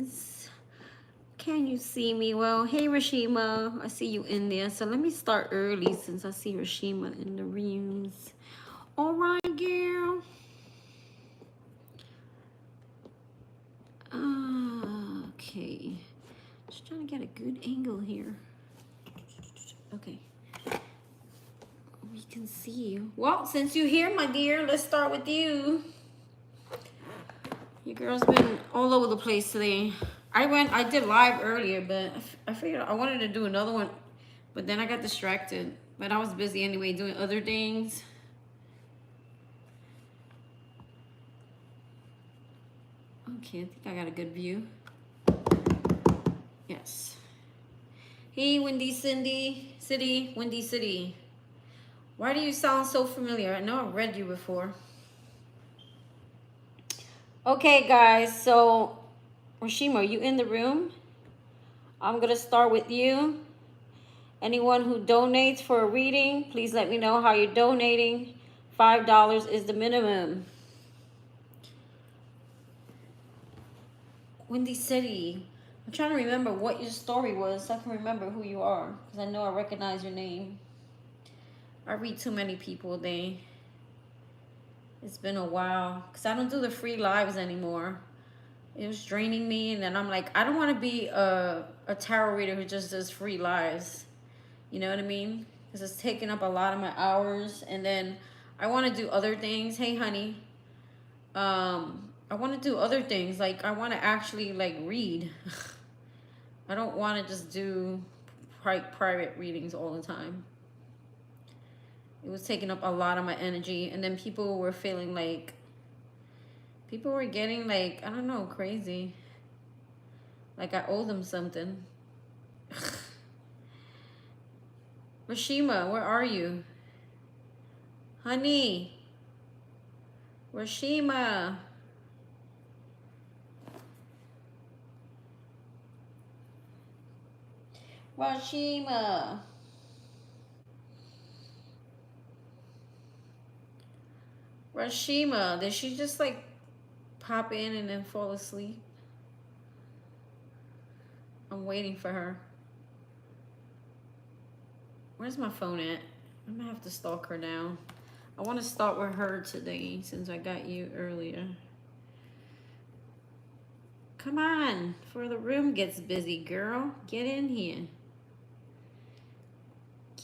readings. Can you see me well? Hey, Rashima. I see you in there. So let me start early since I see Rashima in the rooms. All right, girl. Okay. Just trying to get a good angle here. Okay. We can see you. Well, since you're here, my dear, let's start with you. Your girl's been all over the place today. I did live earlier, but I figured I wanted to do another one, but then I got distracted. But I was busy anyway doing other things. Okay, I think I got a good view. Yes. Hey, Windy City. Windy City. Why do you sound so familiar? I know I've read you before. Okay, guys, so Rashima, are you in the room? I'm going to start with you. Anyone who donates for a reading, please let me know how you're donating. $5 is the minimum. Windy City. I'm trying to remember what your story was so I can remember who you are. Because I know I recognize your name. I read too many people, It's been a while. Because I don't do the free lives anymore. It was draining me. And then I'm like, I don't want to be a tarot reader who just does free lives. You know what I mean? Because it's taking up a lot of my hours. And then I want to do other things. Hey, honey. I want to do other things. Like, I want to actually, like, read. I don't want to just do private readings all the time. It was taking up a lot of my energy. And then people were feeling like... People were getting, like, I don't know, crazy. Like, I owe them something. Rashima, where are you? Honey. Rashima. Rashima. Rashima, did she just like pop in and then fall asleep? I'm waiting for her. Where's my phone at? I'm gonna have to stalk her now. I want to start with her today since I got you earlier. Come on, before the room gets busy, girl. Get in here.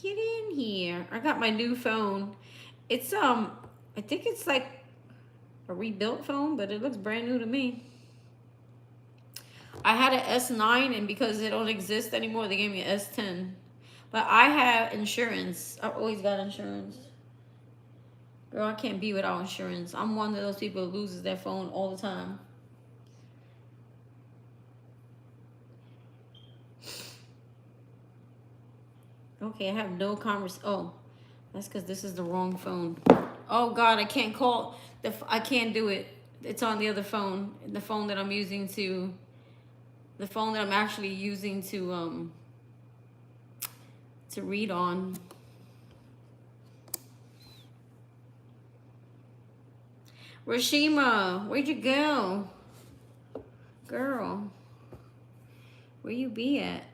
Get in here. I got my new phone. It's I think it's like a rebuilt phone, but it looks brand new to me. I had an S9, and because it don't exist anymore, they gave me an S10. But I have insurance. I've always got insurance. Girl, I can't be without insurance. I'm one of those people who loses their phone all the time. Okay, I have no conversation. Oh, that's because this is the wrong phone. Oh, God, I can't call. I can't do it. It's on the other phone. The phone that I'm using to... The phone that I'm actually using to read on. Rashima, where'd you go? Girl, where you be at?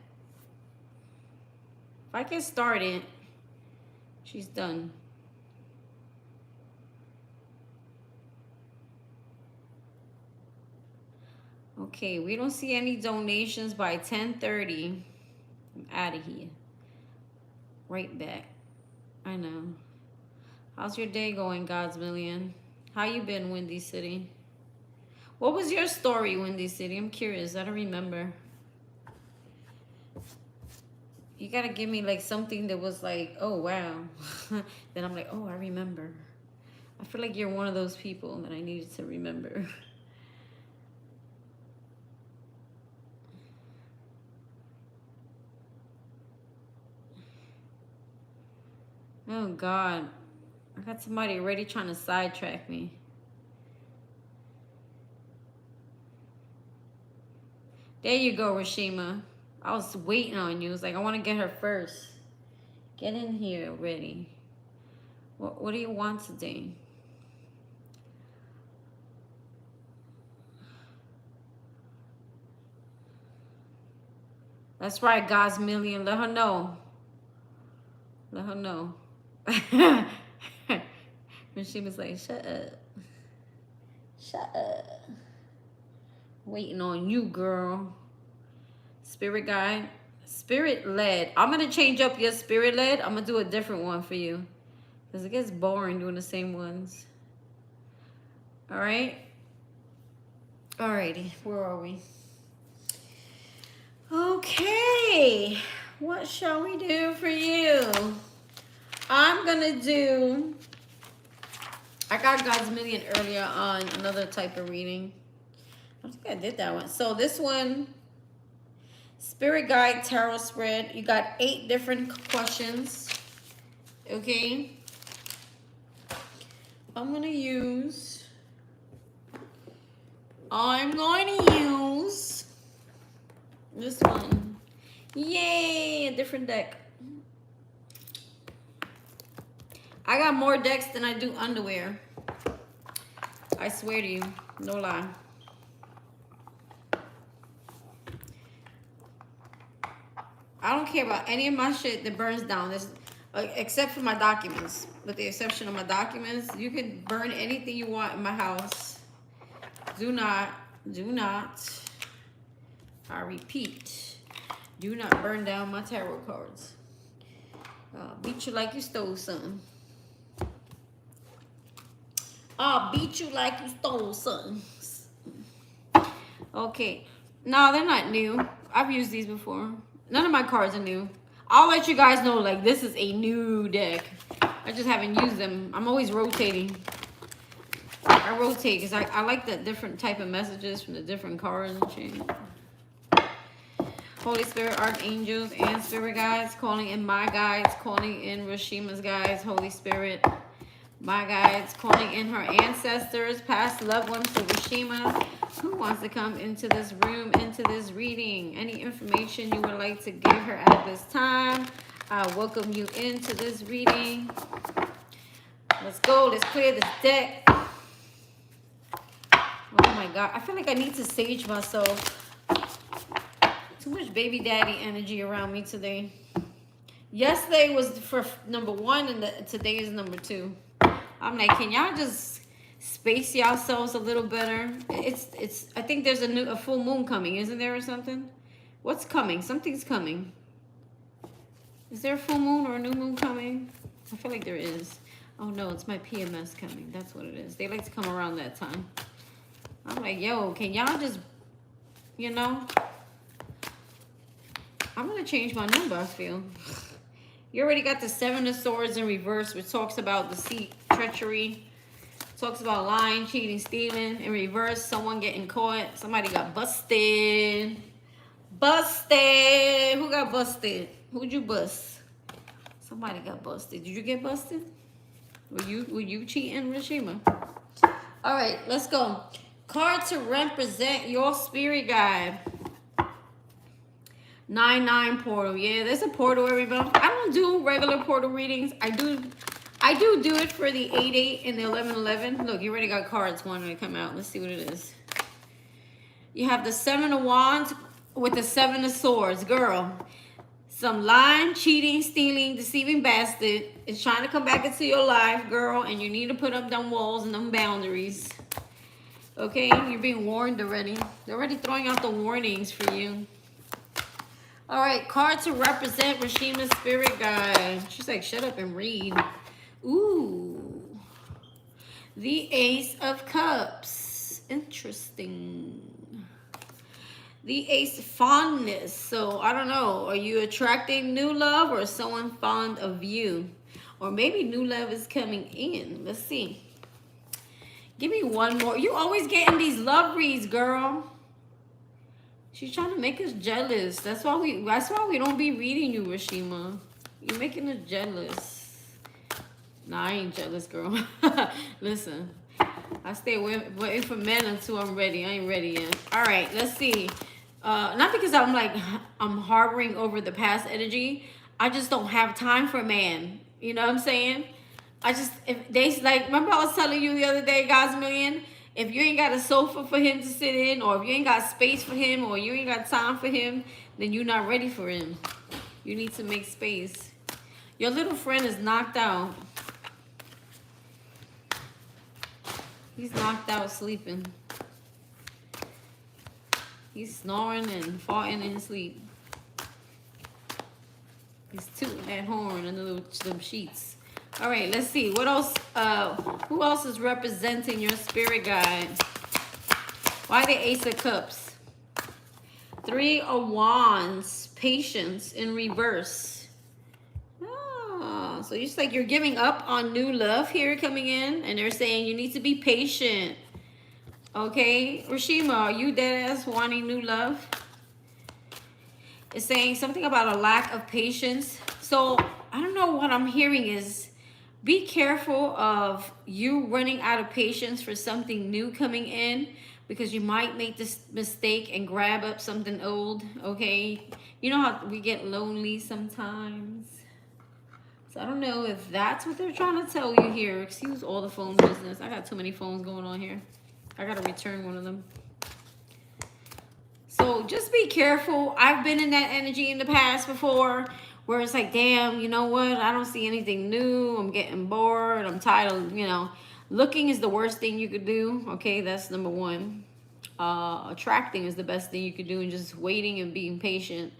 If I get started, she's done. Okay, we don't see any donations by 10:30. I'm out of here. Right back. I know. How's your day going, God's Million? How you been, Windy City? What was your story, Windy City? I'm curious. I don't remember. You gotta give me like something that was like, oh, wow. Then I'm like, oh, I remember. I feel like you're one of those people that I needed to remember. Oh, God. I got somebody already trying to sidetrack me. There you go, Rashima. I was waiting on you. It's like, I want to get her first. Get in here already. What do you want today? That's right, God's million. Let her know. Let her know. And she was like, shut up. Shut up. Waiting on you, girl. Spirit guide. Spirit led. I'm going to change up your spirit led. I'm going to do a different one for you. Because it gets boring doing the same ones. All right. Alrighty. Where are we? Okay. What shall we do for you? I'm going to do... I got God's Million earlier on another type of reading. I think I did that one. So this one, Spirit Guide Tarot Spread. You got 8 different questions. Okay. I'm going to use this one. Yay, a different deck. I got more decks than I do underwear. I swear to you, no lie. I don't care about any of my shit that burns down. This, except for my documents. With the exception of my documents, you can burn anything you want in my house. Do not, I repeat, do not burn down my tarot cards. Beat you like you stole something. I'll beat you like you stole something. Okay. No, they're not new. I've used these before. None of my cards are new. I'll let you guys know, like, this is a new deck. I just haven't used them. I'm always rotating. I rotate because I like the different type of messages from the different cards and shit. Holy Spirit, Archangels, and Spirit Guides. Calling in my guides. Calling in Rashima's guides. Holy Spirit. My guides, calling in her ancestors, past loved ones for Rashima. Who wants to come into this room, into this reading? Any information you would like to give her at this time? I welcome you into this reading. Let's go. Let's clear this deck. Oh my God. I feel like I need to sage myself. Too much baby daddy energy around me today. Yesterday was for number 1 and today is number 2. I'm like, can y'all just space yourselves a little better? I think there's a full moon coming, isn't there, or something? What's coming? Something's coming. Is there a full moon or a new moon coming? I feel like there is. Oh no, it's my PMS coming. That's what it is. They like to come around that time. I'm like, yo, can y'all just, you know? I'm gonna change my number, I feel. You already got the 7 of Swords in reverse, which talks about deceit, treachery. Talks about lying, cheating, stealing. In reverse, someone getting caught. Somebody got busted. Busted. Who got busted? Who'd you bust? Somebody got busted. Did you get busted? Were you cheating, Rashima? All right, let's go. Card to represent your spirit guide. 9-9 portal. Yeah, there's a portal, everybody. I don't do regular portal readings. I do it for the 8-8 and the 11-11. Look, you already got cards wanting to come out. Let's see what it is. You have the 7 of Wands with the 7 of Swords. Girl, some lying, cheating, stealing, deceiving bastard is trying to come back into your life, girl, and you need to put up them walls and them boundaries. Okay, you're being warned already. They're already throwing out the warnings for you. All right, card to represent Rashima's spirit guide. She's like, shut up and read. Ooh. The Ace of Cups. Interesting. The Ace, fondness. So, I don't know. Are you attracting new love or someone fond of you? Or maybe new love is coming in. Let's see. Give me one more. You always getting these love reads, girl. She's trying to make us jealous. That's why we don't be reading you, Rashima. You're making us jealous. Nah, I ain't jealous, girl. Listen, I stay waiting for men until I'm ready. I ain't ready yet. All right, let's see. Not because I'm harboring over the past energy. I just don't have time for a man. You know what I'm saying? If they like, remember I was telling you the other day, God's Million, If you ain't got a sofa for him to sit in, or if you ain't got space for him, or you ain't got time for him, then you're not ready for him. You need to make space. Your little friend is knocked out. He's knocked out sleeping. He's snoring and farting in his sleep. He's tooting that horn under them sheets. All right, let's see. What else? Who else is representing your spirit guide? Why the Ace of Cups? 3 of Wands. Patience in reverse. Oh, so it's like you're giving up on new love here coming in. And they're saying you need to be patient. Okay, Rashima, are you dead ass wanting new love? It's saying something about a lack of patience. So I don't know, what I'm hearing is be careful of you running out of patience for something new coming in, because you might make this mistake and grab up something old. Okay, you know how we get lonely sometimes. So I don't know if that's what they're trying to tell you here. Excuse all the phone business. I got too many phones going on here. I gotta return one of them. So just be careful. I've been in that energy in the past before, where it's like, damn, you know what? I don't see anything new. I'm getting bored. I'm tired of, you know. Looking is the worst thing you could do. Okay, that's number one. Attracting is the best thing you could do, and just waiting and being patient.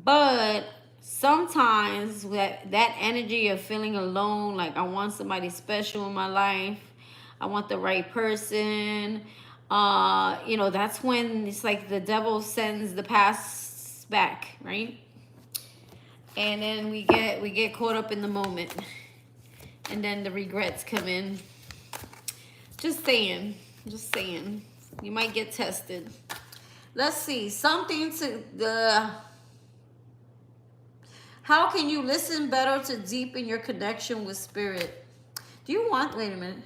But sometimes that energy of feeling alone, like I want somebody special in my life, I want the right person, you know, that's when it's like the devil sends the past back, right? And then we get caught up in the moment, and then the regrets come in. Just saying, you might get tested. Let's see, something to the, how can you listen better to deepen your connection with spirit? Do you want, wait a minute.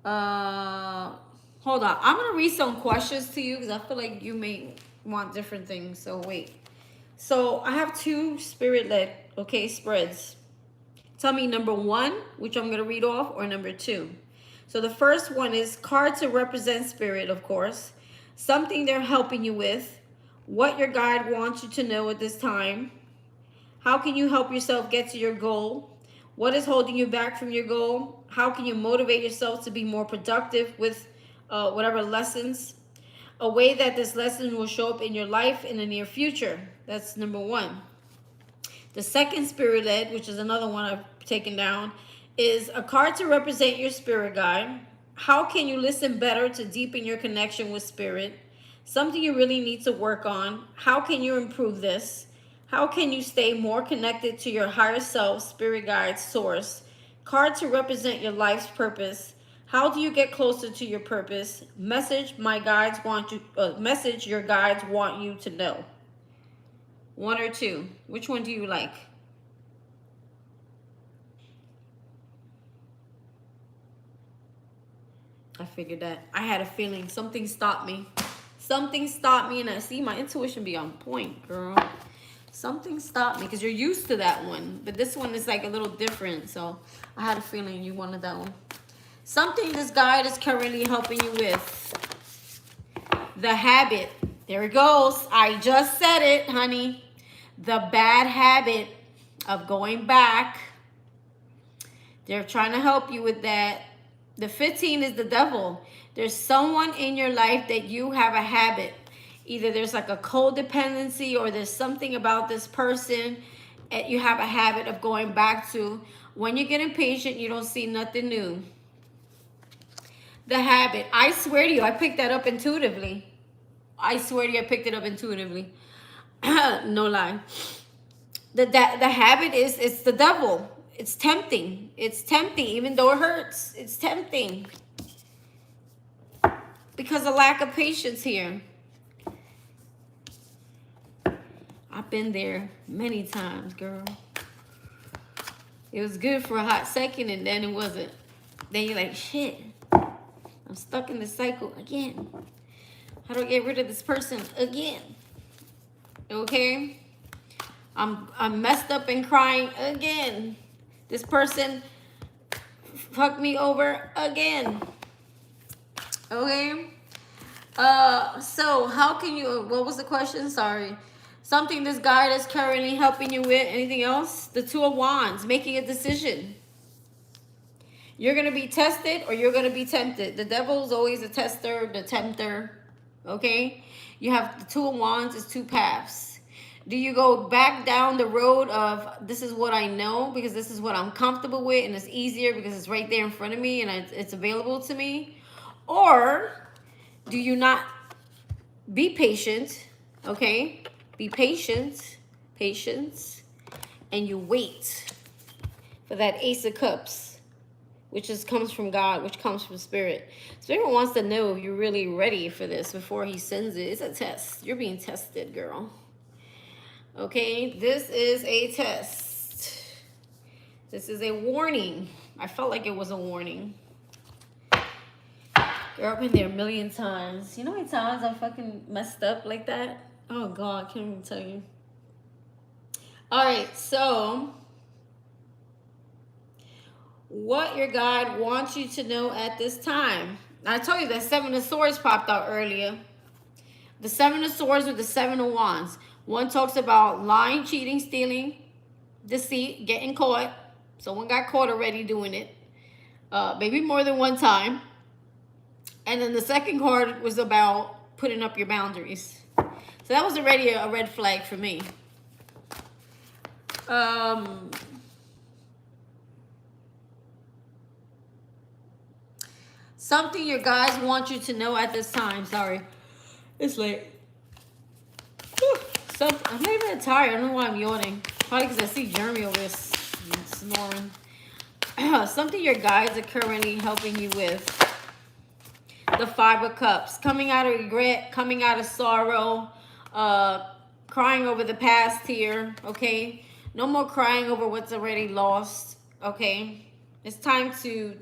Hold on. I'm going to read some questions to you, because I feel like you may want different things. So wait. So I have 2 spirit-led, okay, spreads. Tell me number 1, which I'm going to read off, or number 2. So the first one is card to represent spirit, of course. Something they're helping you with. What your guide wants you to know at this time. How can you help yourself get to your goal? What is holding you back from your goal? How can you motivate yourself to be more productive with whatever lessons? A way that this lesson will show up in your life in the near future. That's number 1. The second spirit-led, which is another one I've taken down, is a card to represent your spirit guide. How can you listen better to deepen your connection with spirit? Something you really need to work on. How can you improve this? How can you stay more connected to your higher self, spirit guide, source? Card to represent your life's purpose. How do you get closer to your purpose? Message message your guides want you to know. 1 or 2. Which one do you like? I figured that. I had a feeling something stopped me. Something stopped me, and I see my intuition be on point, girl. Something stopped me, because you're used to that one. But this one is like a little different. So I had a feeling you wanted that one. Something this guide is currently helping you with. The habit. There it goes. I just said it, honey. The bad habit of going back. They're trying to help you with that. The 15 is the devil. There's someone in your life that you have a habit. Either there's like a codependency, or there's something about this person that you have a habit of going back to. When you get impatient, you don't see nothing new. The habit. I swear to you, I picked that up intuitively. I swear to you, I picked it up intuitively. No lie. The habit is, it's the devil. It's tempting. It's tempting, even though it hurts. It's tempting. Because of lack of patience here. I've been there many times, girl. It was good for a hot second, and then it wasn't. Then you're like, shit, I'm stuck in this cycle again. How do I get rid of this person again? Okay? I'm messed up and crying again. This person fucked me over again. Okay. So how can you, what was the question? Sorry. Something this guide is currently helping you with. Anything else? The Two of Wands, making a decision. You're going to be tested or you're going to be tempted. The devil is always a tester, the tempter. Okay? You have the Two of Wands is two paths. Do you go back down the road of this is what I know because this is what I'm comfortable with and it's easier because it's right there in front of me and it's available to me? Or do you not be patient, okay? Be patient, patience, and you wait for that Ace of Cups, which comes from God, which comes from Spirit. Spirit wants to know if you're really ready for this before he sends it. It's a test. You're being tested, girl. Okay, this is a test. This is a warning. I felt like it was a warning. Girl, I've been there a million times. You know how many times I fucking messed up like that? Oh, God, I can't even tell you. All right, so what your guide wants you to know at this time. I told you that Seven of Swords popped out earlier. The Seven of Swords with the Seven of Wands. One talks about lying, cheating, stealing, deceit, getting caught. Someone got caught already doing it. Maybe more than one time. And then the second card was about putting up your boundaries. So that was already a red flag for me. Something your guys want you to know at this time. Sorry. It's late. I'm not even tired. I don't know why I'm yawning. Probably because I see Jeremy over there snoring. Something your guides are currently helping you with. The Five of Cups. Coming out of regret, coming out of sorrow, crying over the past here, okay? No more crying over what's already lost, okay? It's time to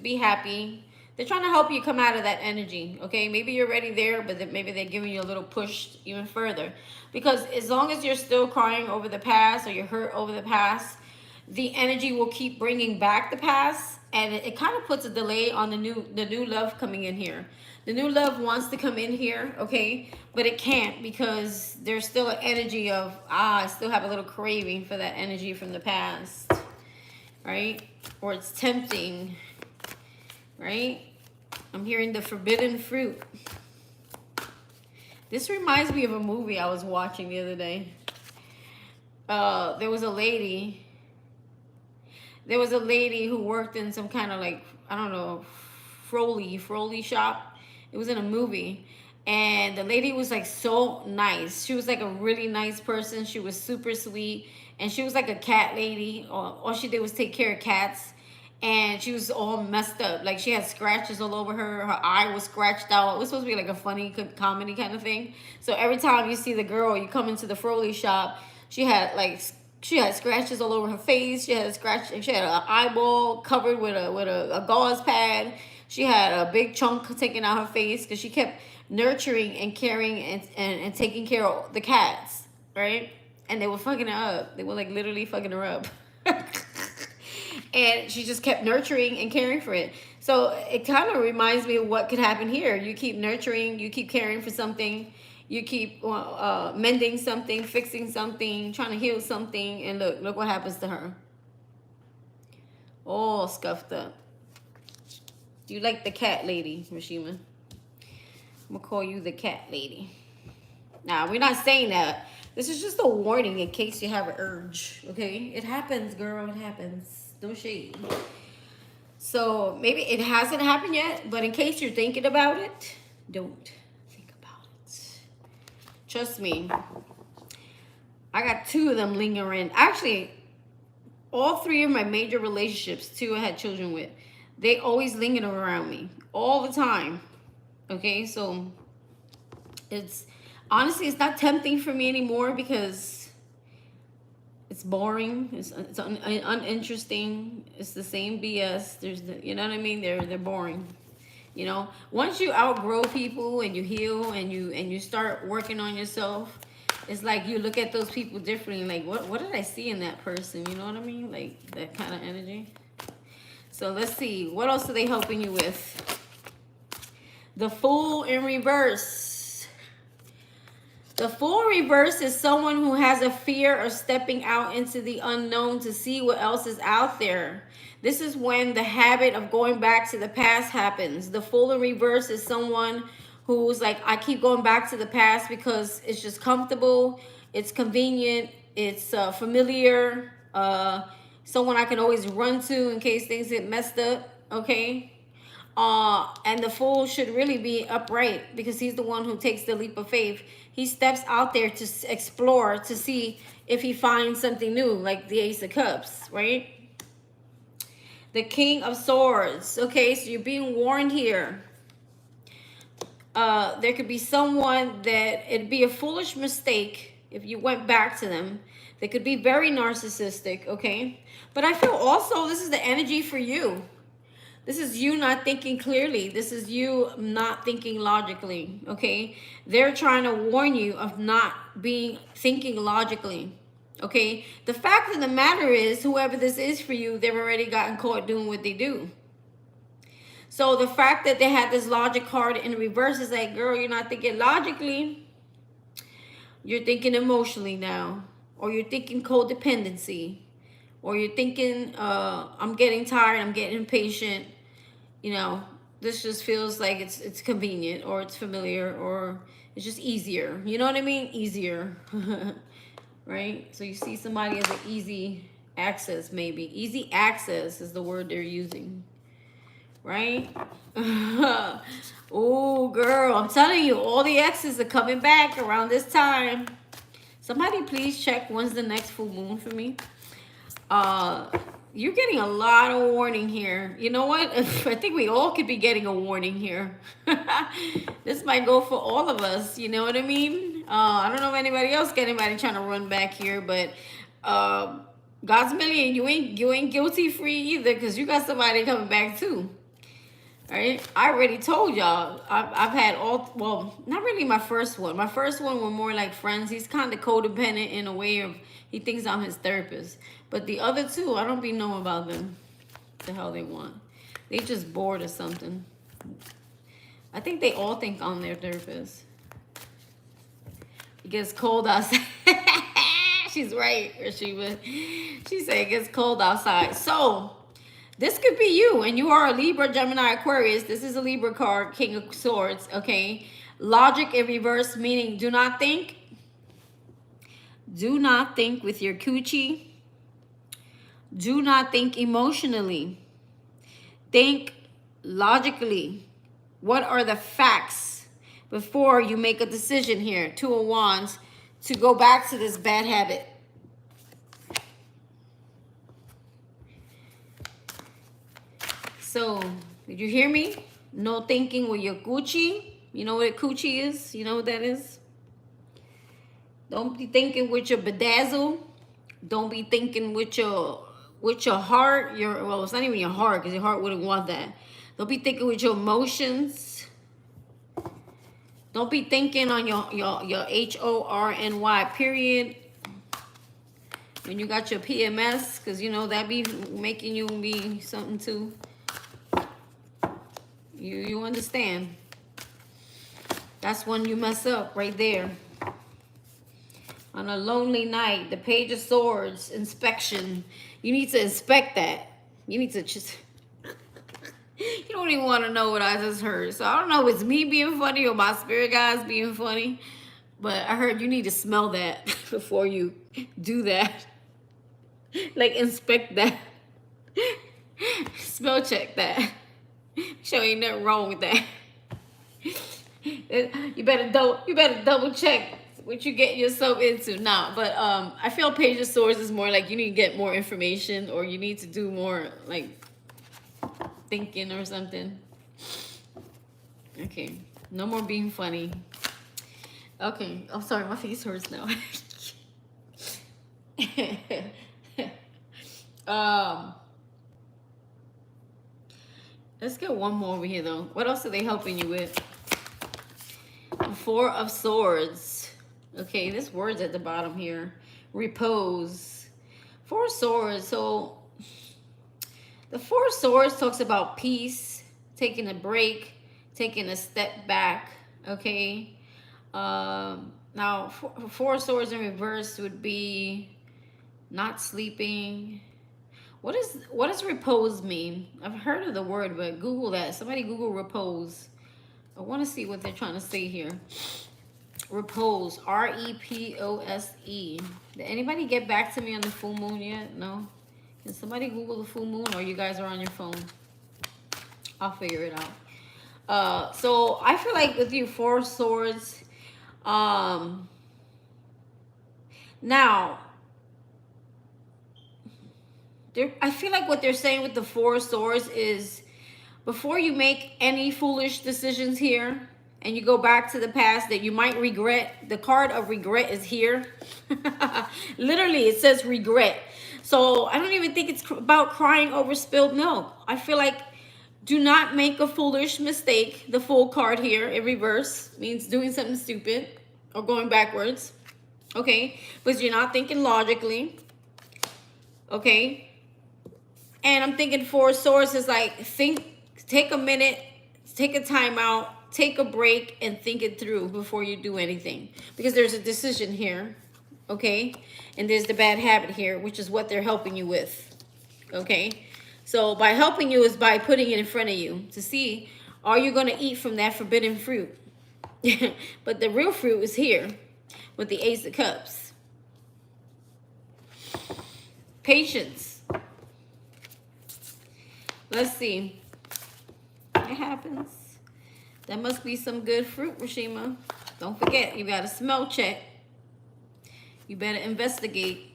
be happy. They're trying to help you come out of that energy, okay? Maybe you're already there, but maybe they're giving you a little push even further. Because as long as you're still crying over the past or you're hurt over the past, the energy will keep bringing back the past, and it kind of puts a delay on the new love coming in here. The new love wants to come in here, okay? But it can't because there's still an energy of, I still have a little craving for that energy from the past, right? Or it's tempting, right? I'm hearing the forbidden fruit. This reminds me of a movie I was watching the other day. There was a lady who worked in some kind of like, I don't know, Froley shop. It was in a movie. And the lady was like so nice. She was like a really nice person. She was super sweet. And she was like a cat lady. All she did was take care of cats. And she was all messed up. Like she had scratches all over her. Her eye was scratched out. It was supposed to be like a funny comedy kind of thing. So every time you see the girl, you come into the Froley shop, she had scratches all over her face. She had an eyeball covered with a gauze pad. She had a big chunk taken out her face because she kept nurturing and caring and taking care of the cats, right? And they were fucking her up. They were like literally fucking her up. And she just kept nurturing and caring for it. So it kind of reminds me of what could happen here. You keep nurturing, you keep caring for something, you keep mending something, fixing something, trying to heal something, and look what happens to her. All scuffed up. You like the cat lady, Rashima. I'm going to call you the cat lady. Now, we're not saying that. This is just a warning in case you have an urge, okay? It happens, girl. It happens. No shade. So maybe it hasn't happened yet, but in case you're thinking about it, don't think about it. Trust me. I got 2 of them lingering. Actually, all 3 of my major relationships, 2 I had children with, they always lingered around me all the time. Okay, so it's honestly, it's not tempting for me anymore because it's boring. It's uninteresting. It's the same BS. You know what I mean? They're boring. You know, once you outgrow people and you heal and you start working on yourself, it's like you look at those people differently. Like, what did I see in that person? You know what I mean? Like that kind of energy. So let's see. What else are they helping you with? The Fool in reverse. The Fool in reverse is someone who has a fear of stepping out into the unknown to see what else is out there. This is when the habit of going back to the past happens. The Fool in reverse is someone who's like, I keep going back to the past because it's just comfortable, it's convenient, it's familiar, someone I can always run to in case things get messed up, okay? And the Fool should really be upright because he's the one who takes the leap of faith. He steps out there to explore, to see if he finds something new, like the Ace of Cups, right? The King of Swords. Okay, so you're being warned here. There could be someone that it'd be a foolish mistake if you went back to them. They could be very narcissistic, okay? But I feel also this is the energy for you. This is you not thinking clearly. This is you not thinking logically, okay? They're trying to warn you of not thinking logically, okay? The fact of the matter is, whoever this is for you, they've already gotten caught doing what they do. So the fact that they had this logic card in reverse is like, girl, you're not thinking logically. You're thinking emotionally now. Or you're thinking codependency. Or you're thinking, I'm getting tired, I'm getting impatient. You know, this just feels like it's convenient, or it's familiar, or it's just easier. You know what I mean? Easier. Right? So you see somebody as an easy access, maybe. Easy access is the word they're using. Right? Oh, girl, I'm telling you, all the exes are coming back around this time. Somebody please check when's the next full moon for me. You're getting a lot of warning here. You know what? I think we all could be getting a warning here. This might go for all of us. You know what I mean? I don't know if anybody else got anybody trying to run back here, but God's million, you ain't guilty free either, because you got somebody coming back too. All right, I already told y'all. I've had well, not really my first one. My first one were more like friends. He's kind of codependent in a way of he thinks I'm his therapist. But the other two, I don't be knowing about them. What the hell they want? They just bored or something. I think they all think I'm their therapist. It gets cold outside. She's right, Rashiva. She said it gets cold outside. So this could be you, and you are a Libra, Gemini, Aquarius. This is a Libra card, King of Swords, okay? Logic in reverse, meaning do not think. Do not think with your coochie. Do not think emotionally. Think logically. What are the facts before you make a decision here? Two of Wands, to go back to this bad habit. So, did you hear me? No thinking with your coochie. You know what a coochie is? You know what that is? Don't be thinking with your bedazzle. Don't be thinking with your heart. Well, it's not even your heart, because your heart wouldn't want that. Don't be thinking with your emotions. Don't be thinking on your HORNY period. When you got your PMS, because you know that be making you be something too. You understand? That's when you mess up right there. On a lonely night, the Page of Swords, inspection. You need to inspect that. You need to just... You don't even want to know what I just heard. So I don't know if it's me being funny or my spirit guys being funny. But I heard you need to smell that before you do that. Like, inspect that. Smell check that. Sure ain't nothing wrong with that. You better double check what you get yourself into. Nah, but I feel Page of Swords is more like you need to get more information, or you need to do more like thinking or something. Okay, no more being funny. Okay, I'm sorry, my face hurts now. Let's get one more over here though. What else are they helping you with? Four of Swords. Okay, this word's at the bottom here. Repose. Four of Swords. So the Four of Swords talks about peace, taking a break, taking a step back, okay? Now, Four of Swords in reverse would be not sleeping. What does repose mean? I've heard of the word, but Google that. Somebody Google repose. I want to see what they're trying to say here. Repose, R-E-P-O-S-E. Did anybody get back to me on the full moon yet? No? Can somebody Google the full moon, or you guys are on your phone? I'll figure it out. So I feel like with you, Four of Swords, now, I feel like what they're saying with the Four of Swords is before you make any foolish decisions here and you go back to the past that you might regret, the card of regret is here. Literally, it says regret. So I don't even think it's about crying over spilled milk. I feel like do not make a foolish mistake. The Fool card here in reverse means doing something stupid or going backwards. Okay, because you're not thinking logically. Okay, and I'm thinking Four of Swords is like, take a minute, take a time out, take a break, and think it through before you do anything. Because there's a decision here, okay? And there's the bad habit here, which is what they're helping you with, okay? So by helping you is by putting it in front of you to see, are you going to eat from that forbidden fruit? But the real fruit is here with the Ace of Cups. Patience. Let's see. It happens. That must be some good fruit, Rashima. Don't forget, you got to smell check. You better investigate.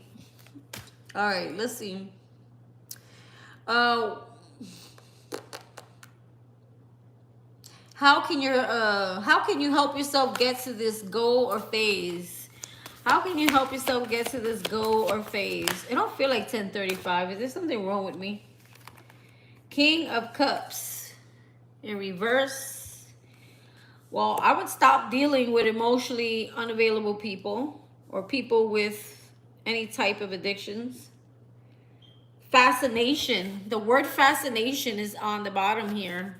All right, let's see. How can you help yourself get to this goal or phase? How can you help yourself get to this goal or phase? It don't feel like 10:35. Is there something wrong with me? King of Cups in reverse. Well, I would stop dealing with emotionally unavailable people or people with any type of addictions. Fascination. The word fascination is on the bottom here.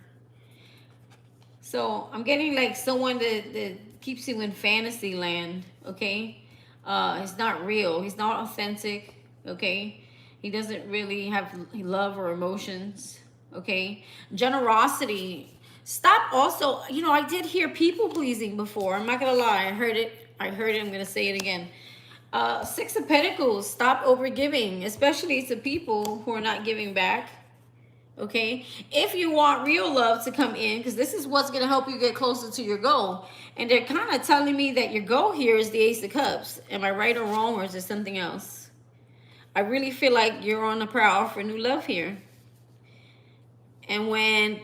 So I'm getting like someone that keeps you in fantasy land, okay? He's not real. He's not authentic, okay? He doesn't really have love or emotions, okay? Generosity. Stop also, you know, I did hear people pleasing before. I'm not going to lie. I heard it. I'm going to say it again. Six of Pentacles. Stop overgiving, especially to people who are not giving back, okay? If you want real love to come in, because this is what's going to help you get closer to your goal. And they're kind of telling me that your goal here is the Ace of Cups. Am I right or wrong, or is there something else? I really feel like you're on the prowl for new love here. And when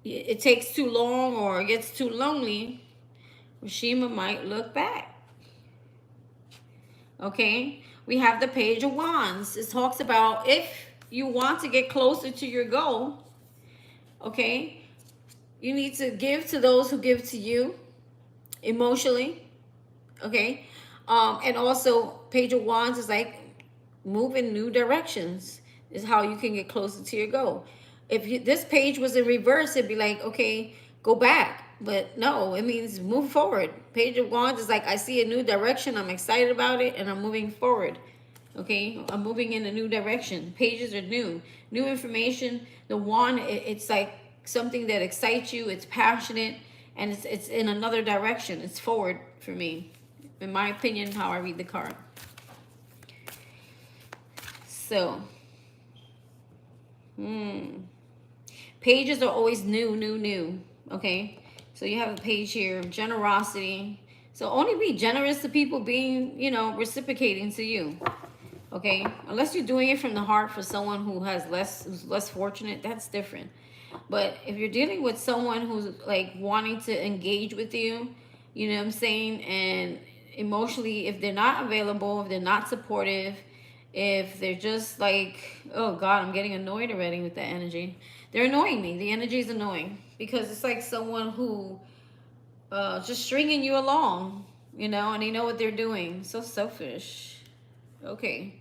it takes too long or it gets too lonely, Rashima might look back. Okay? We have the Page of Wands. It talks about if you want to get closer to your goal, okay, you need to give to those who give to you emotionally, okay? And also, Page of Wands is like move in new directions is how you can get closer to your goal. If this page was in reverse, it'd be like, okay, go back. But no, it means move forward. Page of Wands is like, I see a new direction. I'm excited about it, and I'm moving forward. Okay, I'm moving in a new direction. Pages are new information. The wand, it's like something that excites you. It's passionate, and it's in another direction. It's forward for me, in my opinion, how I read the card. So, pages are always new. Okay, so you have a page here of generosity. So only be generous to people being, you know, reciprocating to you. Okay, unless you're doing it from the heart for someone who has who's less fortunate, that's different. But if you're dealing with someone who's like wanting to engage with you, you know what I'm saying, and emotionally, if they're not available, if they're not supportive, if they're just like, oh God, I'm getting annoyed already with that energy. They're annoying me. The energy is annoying because it's like someone who just stringing you along, you know, and they know what they're doing. So selfish. Okay.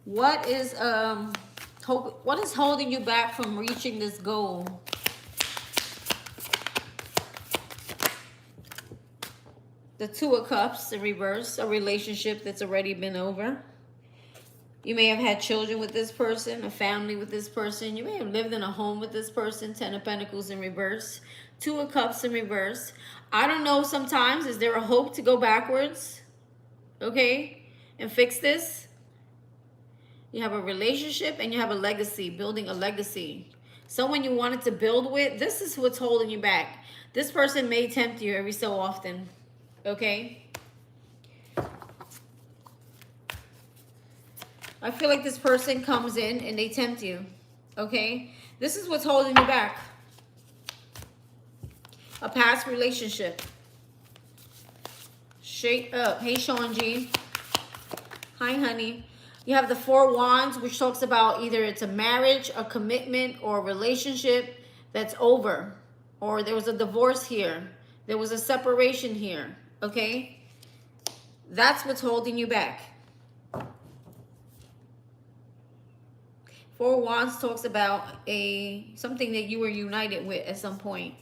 What is What is holding you back from reaching this goal? The Two of Cups in reverse, a relationship that's already been over. You may have had children with this person, a family with this person. You may have lived in a home with this person. Ten of Pentacles in reverse. Two of Cups in reverse. I don't know, sometimes, is there a hope to go backwards? Okay? And fix this? You have a relationship and you have a legacy, building a legacy. Someone you wanted to build with, this is what's holding you back. This person may tempt you every so often. Okay? I feel like this person comes in and they tempt you. Okay? This is what's holding you back. A past relationship. Shake up. Hey, Sean G. Hi, honey. You have the Four Wands, which talks about either it's a marriage, a commitment, or a relationship that's over. Or there was a divorce here. There was a separation here. Okay? That's what's holding you back. Four Wands talks about something that you were united with at some point.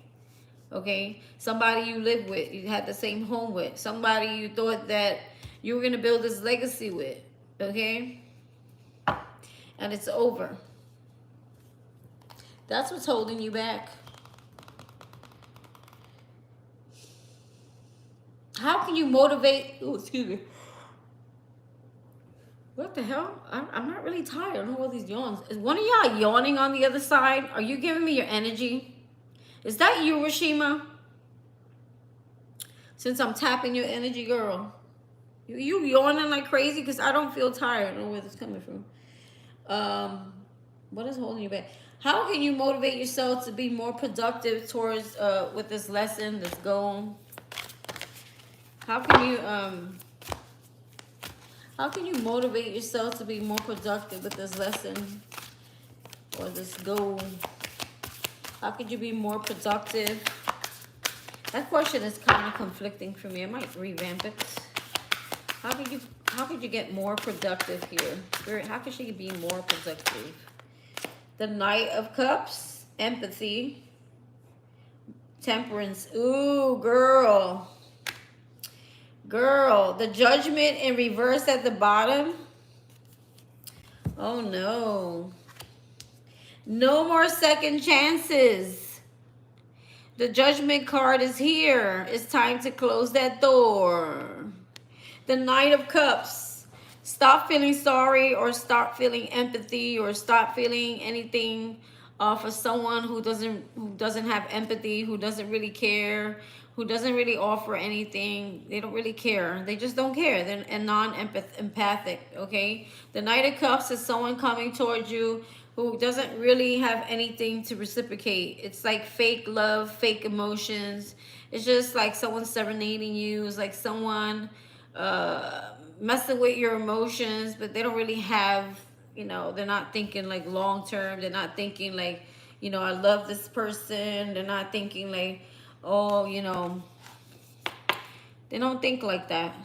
Okay? Somebody you lived with, you had the same home with. Somebody you thought that you were going to build this legacy with. Okay? And it's over. That's what's holding you back. How can you motivate? Oh, excuse me. What the hell? I'm not really tired. I don't know all these yawns. Is one of y'all yawning on the other side? Are you giving me your energy? Is that you, Rashima? Since I'm tapping your energy, girl. You yawning like crazy? Because I don't feel tired. I don't know where this is coming from. What is holding you back? How can you motivate yourself to be more productive towards with this lesson, this goal? How can you motivate yourself to be more productive with this lesson or this goal? How could you be more productive? That question is kind of conflicting for me. I might revamp it. How could you get more productive here? Spirit, how could she be more productive? The Knight of Cups, empathy, temperance. Ooh, girl. Girl, the Judgment in reverse at the bottom. Oh, no. No more second chances. The Judgment card is here. It's time to close that door. The Knight of Cups. Stop feeling sorry or stop feeling empathy or stop feeling anything for someone who doesn't have empathy, who doesn't really care, who doesn't really offer anything. They don't really care. They just don't care. They're non-empathic, okay? The Knight of Cups is someone coming towards you who doesn't really have anything to reciprocate. It's like fake love, fake emotions. It's just like someone serenading you. It's like someone messing with your emotions, but they don't really have, you know, they're not thinking like long term. They're not thinking like, you know, I love this person. They're not thinking like, oh, you know, they don't think like that.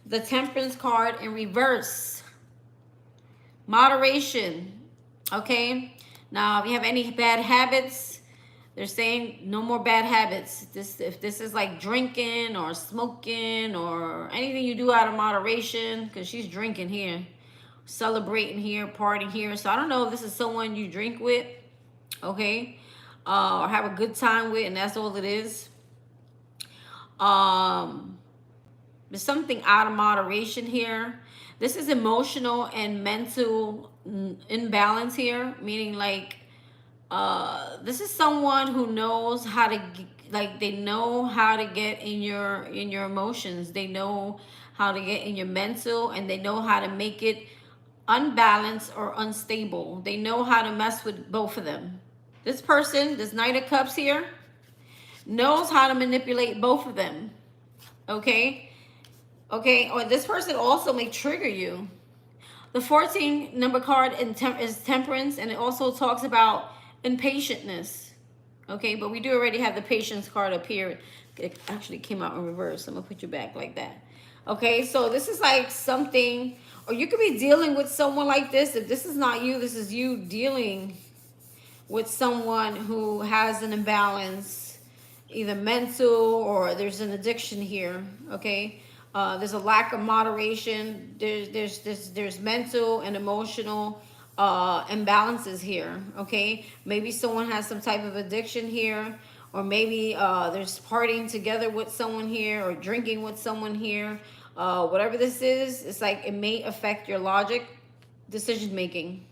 The Temperance card in reverse. Moderation. Okay. Now, if you have any bad habits, they're saying no more bad habits. If this is like drinking or smoking or anything you do out of moderation, because she's drinking here, celebrating here, partying here. So I don't know if this is someone you drink with, okay, or have a good time with, and that's all it is. There's something out of moderation here. This is emotional and mental imbalance here, meaning like this is someone who knows how to, like, they know how to get in your emotions. They know how to get in your mental, and they know how to make it unbalanced or unstable. They know how to mess with both of them. This person, this Knight of Cups here, knows how to manipulate both of them. Okay? Okay, or this person also may trigger you. The 14 number card is Temperance, and it also talks about impatientness. Okay, but we do already have the Patience card up here. It actually came out in reverse. I'm gonna put you back like that. Okay, so this is like something, or you could be dealing with someone like this. If this is not you, this is you dealing with someone who has an imbalance, either mental or there's an addiction here. Okay, there's a lack of moderation. There's mental and emotional imbalances here. Okay, maybe someone has some type of addiction here, or maybe there's partying together with someone here, or drinking with someone here. Whatever this is, it's like it may affect your logic, decision making.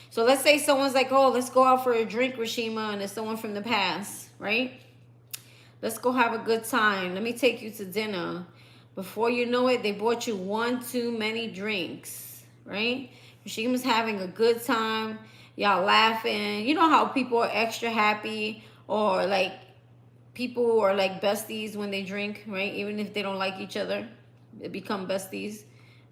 So let's say someone's like, oh, let's go out for a drink, Rashima, and it's someone from the past, right? Let's go have a good time. Let me take you to dinner. Before you know it, they bought you one too many drinks, right? Rashima's having a good time. Y'all laughing. You know how people are extra happy, or like people are like besties when they drink, right? Even if they don't like each other, they become besties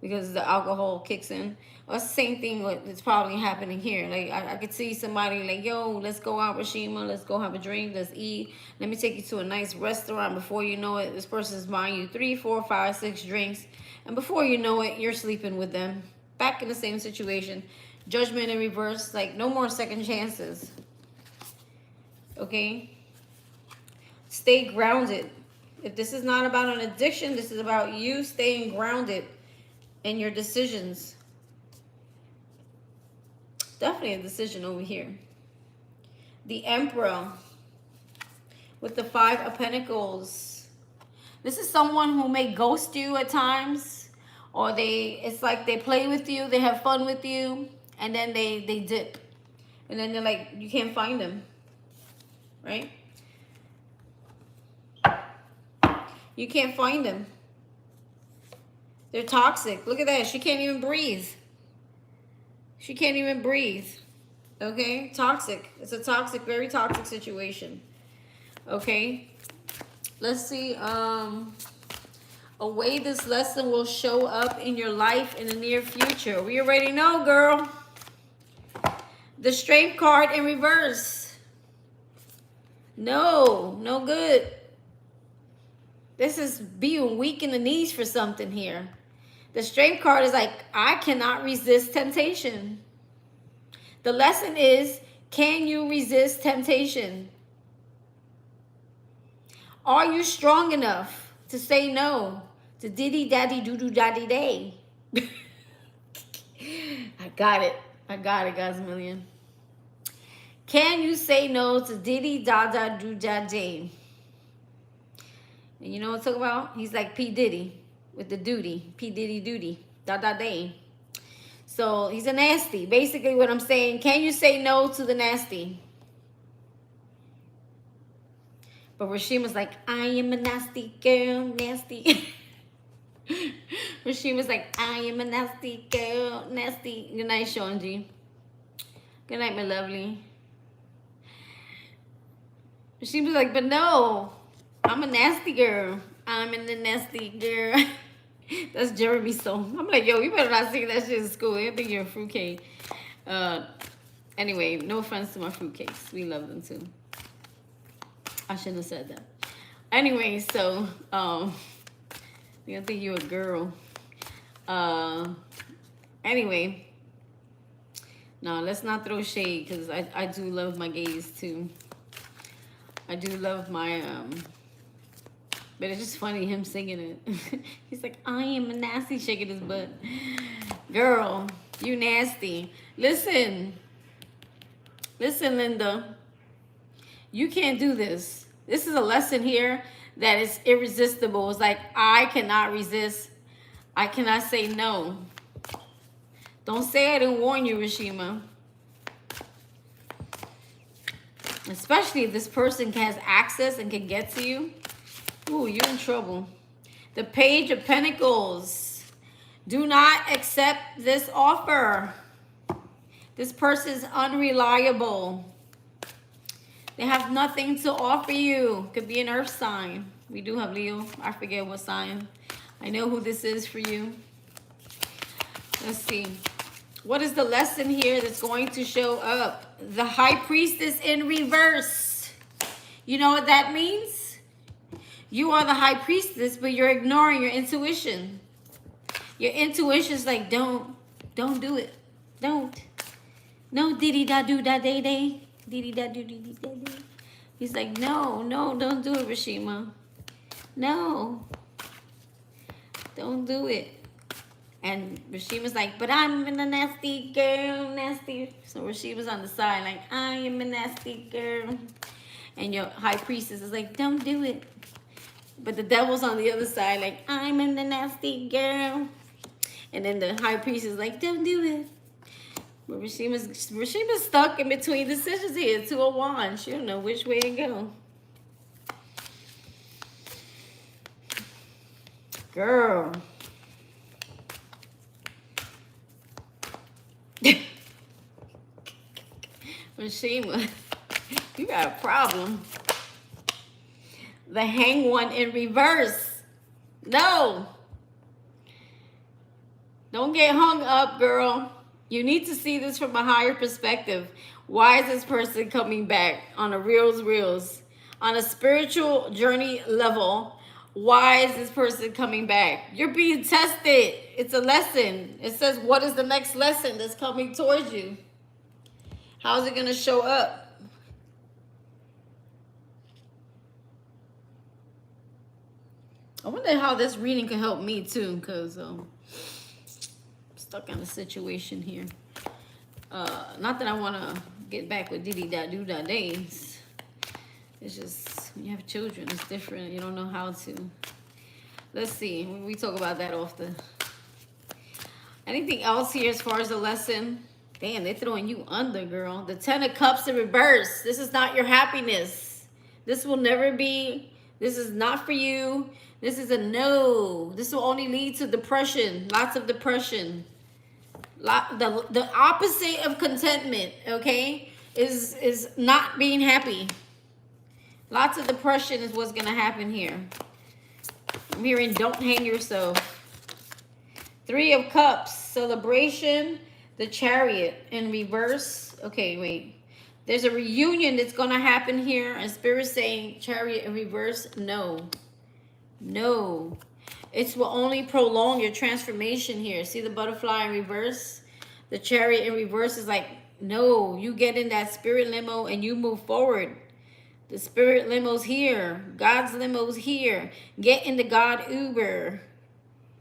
because the alcohol kicks in. Well, that's the same thing that's probably happening here. Like I could see somebody like, yo, let's go out, Rashima. Let's go have a drink. Let's eat. Let me take you to a nice restaurant. Before you know it, this person's buying you 3, 4, 5, 6 drinks. And before you know it, you're sleeping with them. Back in the same situation. Judgment in reverse. Like no more second chances. Okay? Stay grounded. If this is not about an addiction, this is about you staying grounded in your decisions. Definitely a decision over here. The Emperor with the 5 of Pentacles. This is someone who may ghost you at times, or it's like they play with you, they have fun with you, and then they dip. And then they're like, you can't find them, right? You can't find them. They're toxic. Look at that. She can't even breathe. She can't even breathe. Okay? Toxic. It's a toxic, very toxic situation. Okay? Let's see. A way this lesson will show up in your life in the near future. We already know, girl. The Strength card in reverse. No. No good. This is being weak in the knees for something here. The Strength card is like, I cannot resist temptation. The lesson is, can you resist temptation? Are you strong enough to say no to diddy daddy doo doo daddy day? I got it, guys, a million. Can you say no to diddy da da doo da day? And you know what I'm talking about? He's like P. Diddy with the duty. P. Diddy duty. Da da day. So he's a nasty. Basically what I'm saying, can you say no to the nasty? But Rashima's like, I am a nasty girl, nasty. Rashima's like, I am a nasty girl, nasty. Good night, Shonji. Good night, my lovely. Rashima's like, but no. I'm a nasty girl. I'm in the nasty girl. That's Jeremy's song. I'm like, yo, you better not sing that shit in school. I think you're a fruitcake. Anyway, no offense to my fruitcakes. We love them too. I shouldn't have said that. Anyway, so I think you're a girl. Anyway, no, let's not throw shade, because I do love my gays too. I do love my but it's just funny him singing it. He's like, I am a nasty, shaking his butt. Girl, you nasty. Listen, Linda. You can't do this. This is a lesson here that is irresistible. It's like, I cannot resist. I cannot say no. Don't say I didn't warn you, Rashima. Especially if this person has access and can get to you. Ooh, you're in trouble. The Page of Pentacles. Do not accept this offer. This person is unreliable. They have nothing to offer you. Could be an earth sign. We do have Leo. I forget what sign. I know who this is for you. Let's see. What is the lesson here that's going to show up? The High Priestess in reverse. You know what that means? You are the high priestess, but you're ignoring your intuition. Your intuition's like, don't do it. Don't. No, diddy da do da day day. Diddy da do diddy da day. He's like, no, don't do it, Rashima. No. Don't do it. And Rashima's like, but I'm a nasty girl, nasty. So Rashima's on the side like, I am a nasty girl. And your high priestess is like, don't do it. But the devil's on the other side like, I'm a nasty girl. And then the high priest is like, don't do it. But Rashima's stuck in between decisions here. 2 of Wands. She don't know which way to go. Girl. Rashima, you got a problem. The Hanged One in reverse. No. Don't get hung up, girl. You need to see this from a higher perspective. Why is this person coming back on a reels? On a spiritual journey level, why is this person coming back? You're being tested. It's a lesson. It says, what is the next lesson that's coming towards you? How's it going to show up? I wonder how this reading can help me too, because I'm stuck in a situation here. Not that I want to get back with diddy da do da days. It's just, when you have children, it's different. You don't know how to. Let's see. We talk about that often. Anything else here as far as the lesson? Damn, they're throwing you under, girl. The 10 of Cups in reverse. This is not your happiness. This will never be. This is not for you. This is a no. This will only lead to depression. Lots of depression. The opposite of contentment, okay, is not being happy. Lots of depression is what's going to happen here. I'm hearing don't hang yourself. 3 of Cups, celebration, the Chariot in reverse. Okay, wait. There's a reunion that's going to happen here. And Spirit's saying Chariot in reverse. No. No. It will only prolong your transformation here. See the butterfly in reverse? The Chariot in reverse is like, no, you get in that spirit limo and you move forward. The spirit limo's here. God's limo's here. Get in the God Uber.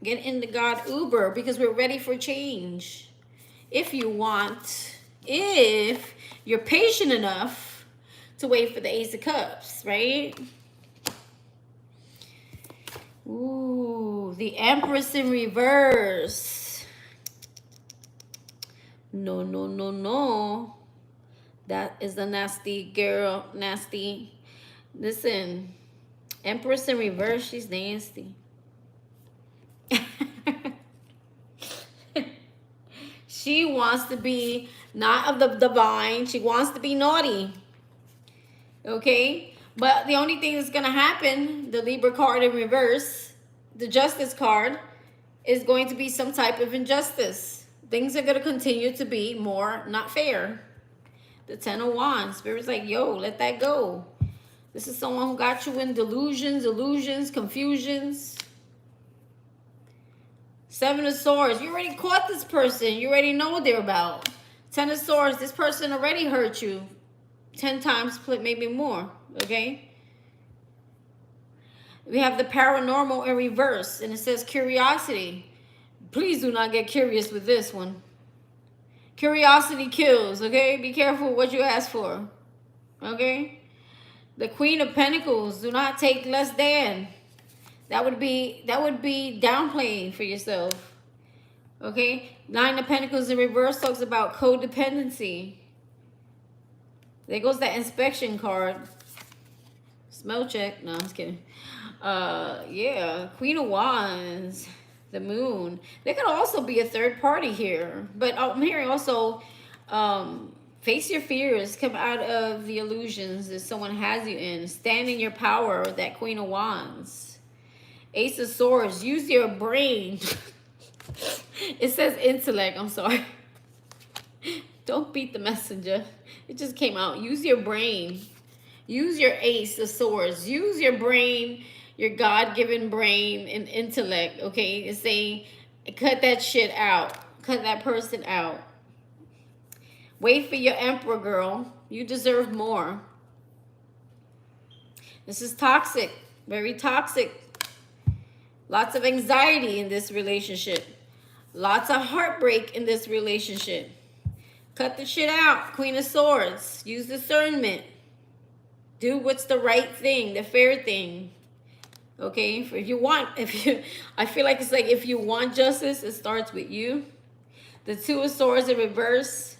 Get in the God Uber because we're ready for change. If you want, if you're patient enough to wait for the Ace of Cups, right? Ooh, the Empress in reverse. No, no, no, no. That is the nasty girl, nasty. Listen, Empress in reverse, she's nasty. She wants to be not of the divine. She wants to be naughty. Okay? But the only thing that's going to happen, the Libra card in reverse, the Justice card, is going to be some type of injustice. Things are going to continue to be more not fair. The 10 of Wands. Spirit's like, yo, let that go. This is someone who got you in delusions, illusions, confusions. 7 of Swords. You already caught this person. You already know what they're about. 10 of Swords. This person already hurt you 10 times, maybe more. Okay? We have the paranormal in reverse. And it says curiosity. Please do not get curious with this one. Curiosity kills. Okay? Be careful what you ask for. Okay? The Queen of Pentacles. Do not take less than. That would be downplaying for yourself. Okay? 9 of Pentacles in reverse talks about codependency. There goes that inspection card. Smell check. No, I'm just kidding. Yeah. Queen of Wands. The Moon. There could also be a third party here. But I'm hearing also face your fears. Come out of the illusions that someone has you in. Stand in your power. That Queen of Wands. Ace of Swords. Use your brain. It says intellect. I'm sorry. Don't beat the messenger. It just came out. Use your brain. Use your Ace of Swords. Use your brain, your God-given brain and intellect, okay? It's saying, cut that shit out. Cut that person out. Wait for your emperor, girl. You deserve more. This is toxic. Very toxic. Lots of anxiety in this relationship. Lots of heartbreak in this relationship. Cut the shit out. Queen of Swords. Use discernment. Do what's the right thing, the fair thing. Okay? I feel like it's like if you want justice, it starts with you. The Two of Swords in reverse.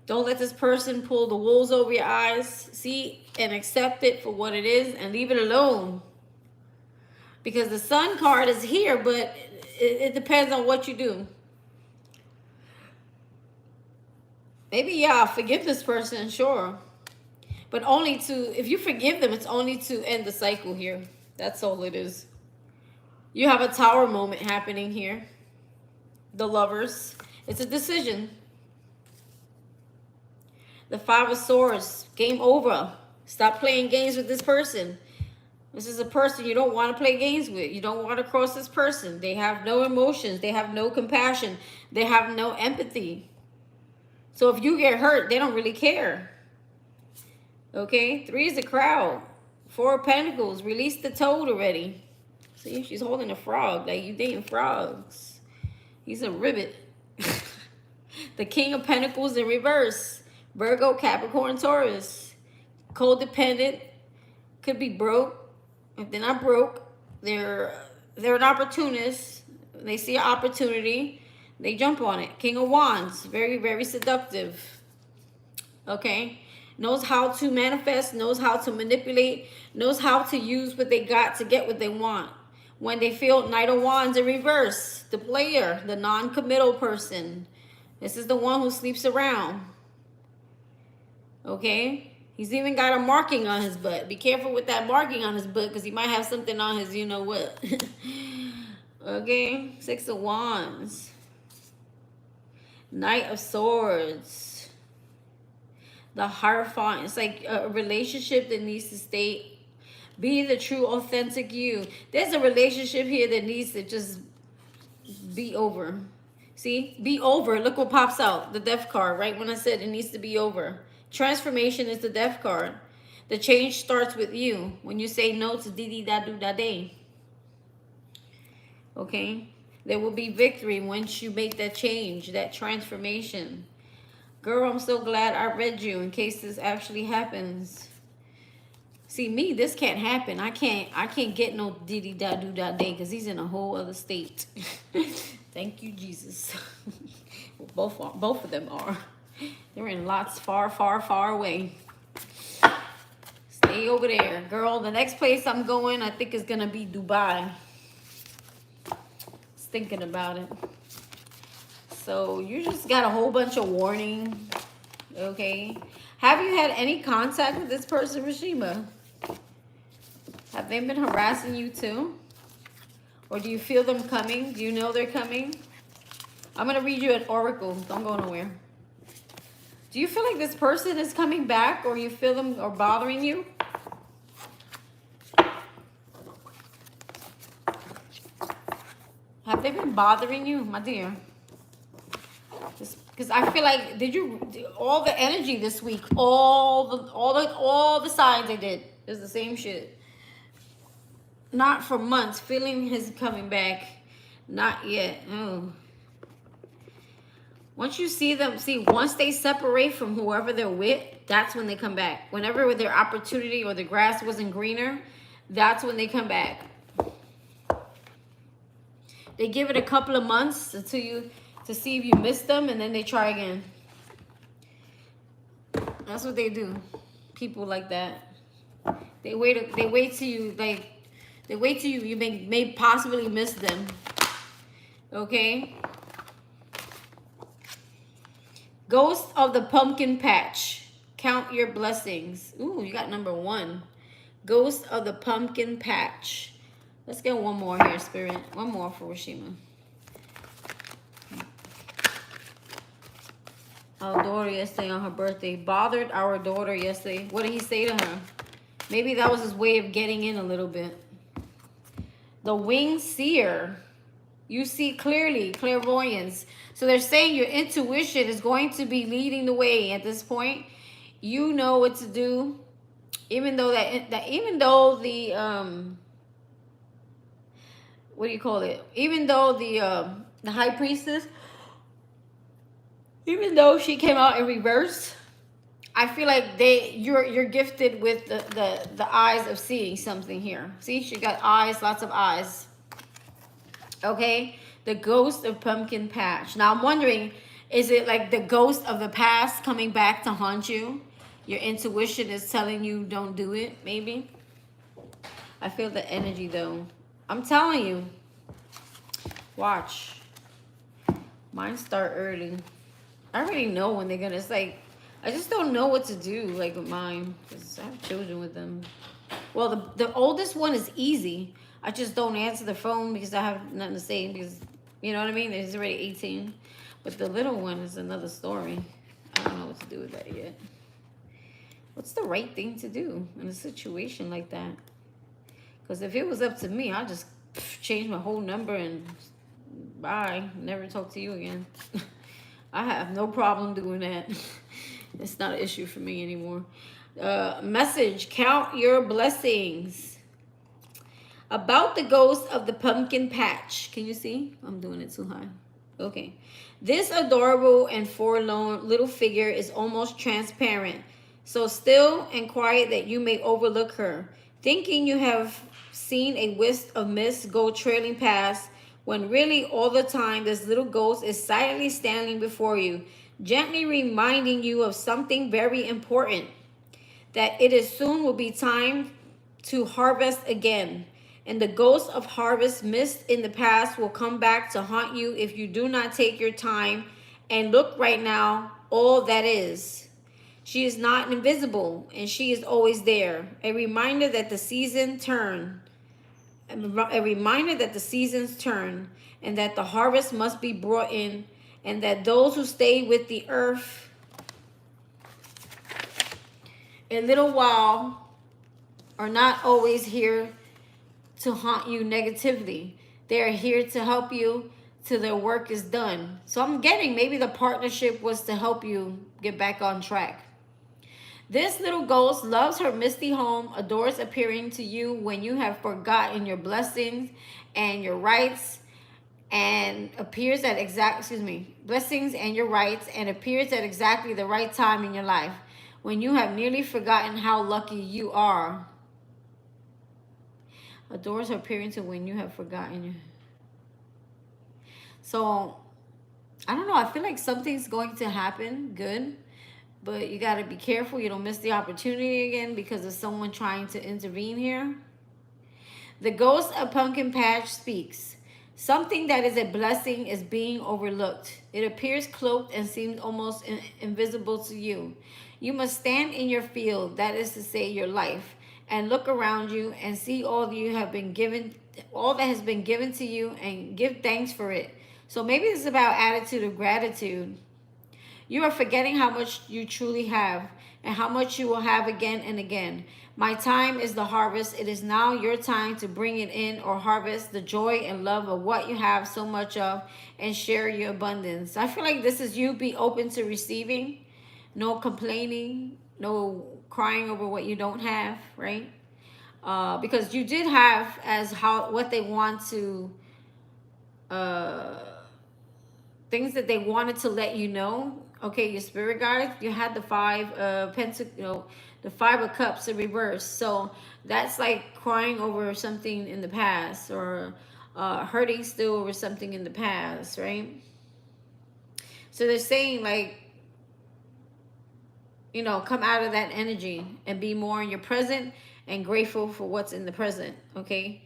Don't let this person pull the wool over your eyes. See and accept it for what it is and leave it alone. Because the Sun card is here, but it depends on what you do. Maybe, yeah, forgive this person, sure. But only to, if you forgive them, it's only to end the cycle here. That's all it is. You have a Tower moment happening here. The Lovers. It's a decision. The Five of Swords. Game over. Stop playing games with this person. This is a person you don't want to play games with. You don't want to cross this person. They have no emotions. They have no compassion. They have no empathy. So if you get hurt, they don't really care. Okay? 3 is a crowd. 4 of Pentacles. Release the toad already. See, she's holding a frog. Like, you dating frogs. He's a ribbit. The King of Pentacles in reverse. Virgo, Capricorn, Taurus. Codependent. Could be broke. If they're not broke, they're an opportunist. They see an opportunity, they jump on it. King of Wands, very, very seductive. Okay? Knows how to manifest, knows how to manipulate, knows how to use what they got to get what they want. When they feel Knight of Wands in reverse, the player, the non-committal person. This is the one who sleeps around. Okay? He's even got a marking on his butt. Be careful with that marking on his butt because he might have something on his you know what. Okay? 6 of Wands. Knight of Swords. The Hierophant. It's like a relationship that needs to stay. Be the true, authentic you. There's a relationship here that needs to just be over. See? Be over. Look what pops out. The Death card. Right when I said it needs to be over. Transformation is the Death card. The change starts with you. When you say no to dee-dee-da-do-da-day. Okay? There will be victory once you make that change, that transformation. Girl, I'm so glad I read you in case this actually happens. See, me, this can't happen. I can't get no dee-dee-da-do-da-day because he's in a whole other state. Thank you, Jesus. Both of them are. They're in lots far, far, far away. Stay over there. Girl, the next place I'm going, I think is going to be Dubai. Just thinking about it. So you just got a whole bunch of warning. Okay. Have you had any contact with this person, Rashima? Have they been harassing you too? Or do you feel them coming? Do you know they're coming? I'm going to read you an oracle. Don't go nowhere. Do you feel like this person is coming back or you feel them are bothering you? Have they been bothering you, my dear? Because I feel like, all the energy this week, all the signs they did is the same shit. Not for months. Feeling his coming back. Not yet. Oh. Once you see them, once they separate from whoever they're with, that's when they come back. Whenever their opportunity or the grass wasn't greener, that's when they come back. They give it a couple of months to see if you miss them, and then they try again. That's what they do. People like that. They wait till you you may possibly miss them. Okay? Ghost of the Pumpkin Patch. Count your blessings. Ooh, you got number 1. Ghost of the Pumpkin Patch. Let's get one more here, Spirit. One more for Rashima. Our daughter yesterday on her birthday. Bothered our daughter yesterday. What did he say to her? Maybe that was his way of getting in a little bit. The winged seer. You see clearly, clairvoyance. So they're saying your intuition is going to be leading the way at this point. You know what to do, even though even though the what do you call it? Even though the high priestess, even though she came out in reverse, I feel like you're gifted with the eyes of seeing something here. See, she got eyes, lots of eyes. Okay, the ghost of pumpkin patch. Now I'm wondering, is it like the ghost of the past coming back to haunt you? Your intuition is telling you don't do it, maybe. I feel the energy though. I'm telling you. Watch. Mine start early. I already know when they're gonna. It's like I just don't know what to do, like with mine, because I have children with them. Well, the oldest one is easy. I just don't answer the phone because I have nothing to say, because, you know what I mean? He's already 18. But the little one is another story. I don't know what to do with that yet. What's the right thing to do in a situation like that? Because if it was up to me, I'd just change my whole number and bye. Never talk to you again. I have no problem doing that. It's not an issue for me anymore. Message, count your blessings. About the ghost of the pumpkin patch. Can you see? I'm doing it too high. Okay. This adorable and forlorn little figure is almost transparent, so still and quiet that you may overlook her, thinking you have seen a wisp of mist go trailing past, when really all the time this little ghost is silently standing before you, gently reminding you of something very important, that it is soon will be time to harvest again. And the ghost of harvest missed in the past will come back to haunt you if you do not take your time and look right now, all that is. She is not invisible, and she is always there. A reminder that the seasons turn. A reminder that the seasons turn, and that the harvest must be brought in, and that those who stay with the earth a little while are not always here to haunt you negatively. They are here to help you till their work is done. So I'm getting maybe the partnership was to help you get back on track. This little ghost loves her misty home, adores appearing to you when you have forgotten your blessings and your rights, and appears at blessings and your rights, and appears at exactly the right time in your life when you have nearly forgotten how lucky you are. Adores her appearing to when you have forgotten you. So, I don't know. I feel like something's going to happen good, but you got to be careful. You don't miss the opportunity again because of someone trying to intervene here. The ghost of pumpkin patch speaks. Something that is a blessing is being overlooked. It appears cloaked and seems almost invisible to you. You must stand in your field, that is to say, your life, and look around you and see all you have been given, all that has been given to you, and give thanks for it. So maybe it's about attitude of gratitude. You are forgetting how much you truly have and how much you will have again and again. My time is the harvest. It is now your time to bring it in or harvest the joy and love of what you have so much of and share your abundance. I feel like this is you be open to receiving, no complaining, no crying over what you don't have, right? Because you did have as what they want to, things that they wanted to let you know. Okay, your spirit guides, you had the the 5 of cups in reverse. So that's like crying over something in the past, or hurting still over something in the past, right? So they're saying like, you know, come out of that energy and be more in your present and grateful for what's in the present, okay?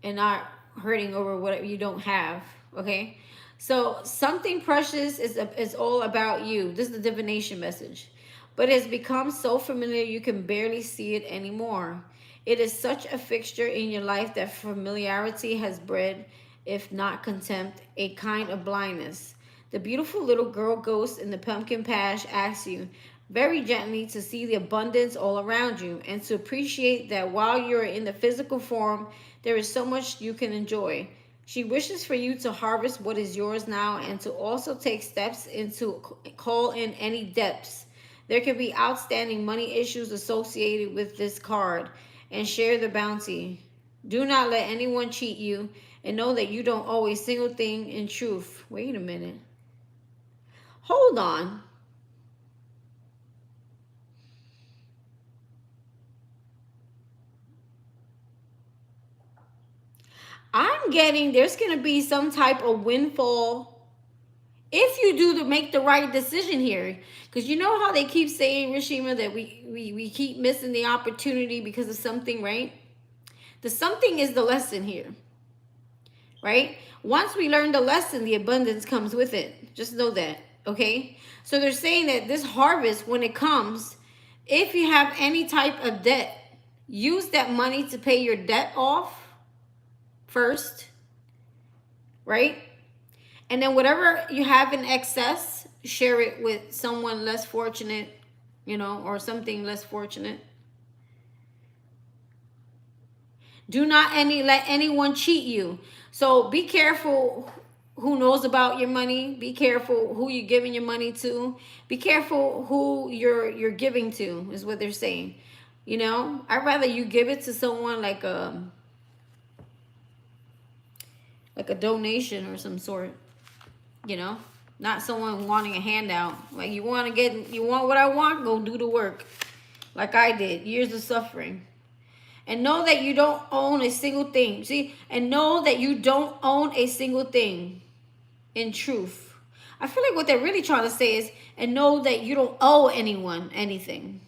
And not hurting over what you don't have, okay? So something precious is all about you. This is the divination message. But it has become so familiar you can barely see it anymore. It is such a fixture in your life that familiarity has bred, if not contempt, a kind of blindness. The beautiful little girl ghost in the pumpkin patch asks you, very gently to see the abundance all around you and to appreciate that while you're in the physical form, there is so much you can enjoy. She wishes for you to harvest what is yours now and to also take steps into call in any debts. There can be outstanding money issues associated with this card and share the bounty. Do not let anyone cheat you and know that you don't owe a single thing in truth. Wait a minute. Hold on. I'm getting there's going to be some type of windfall if you do to make the right decision here. Because you know how they keep saying, Rishima, that we keep missing the opportunity because of something, right? The something is the lesson here, right? Once we learn the lesson, the abundance comes with it. Just know that, okay? So they're saying that this harvest, when it comes, if you have any type of debt, use that money to pay your debt off first, right? And then whatever you have in excess, share it with someone less fortunate, you know, or something less fortunate. Do not let anyone cheat you. So be careful who knows about your money. Be careful who you're giving your money to. Be careful who you're giving to, is what they're saying. You know, I'd rather you give it to someone like a donation or some sort, you know, not someone wanting a handout. Like you want what I want, go do the work. Like I did, years of suffering. And know that you don't own a single thing. See, and know that you don't own a single thing in truth. I feel like what they're really trying to say is, and know that you don't owe anyone anything.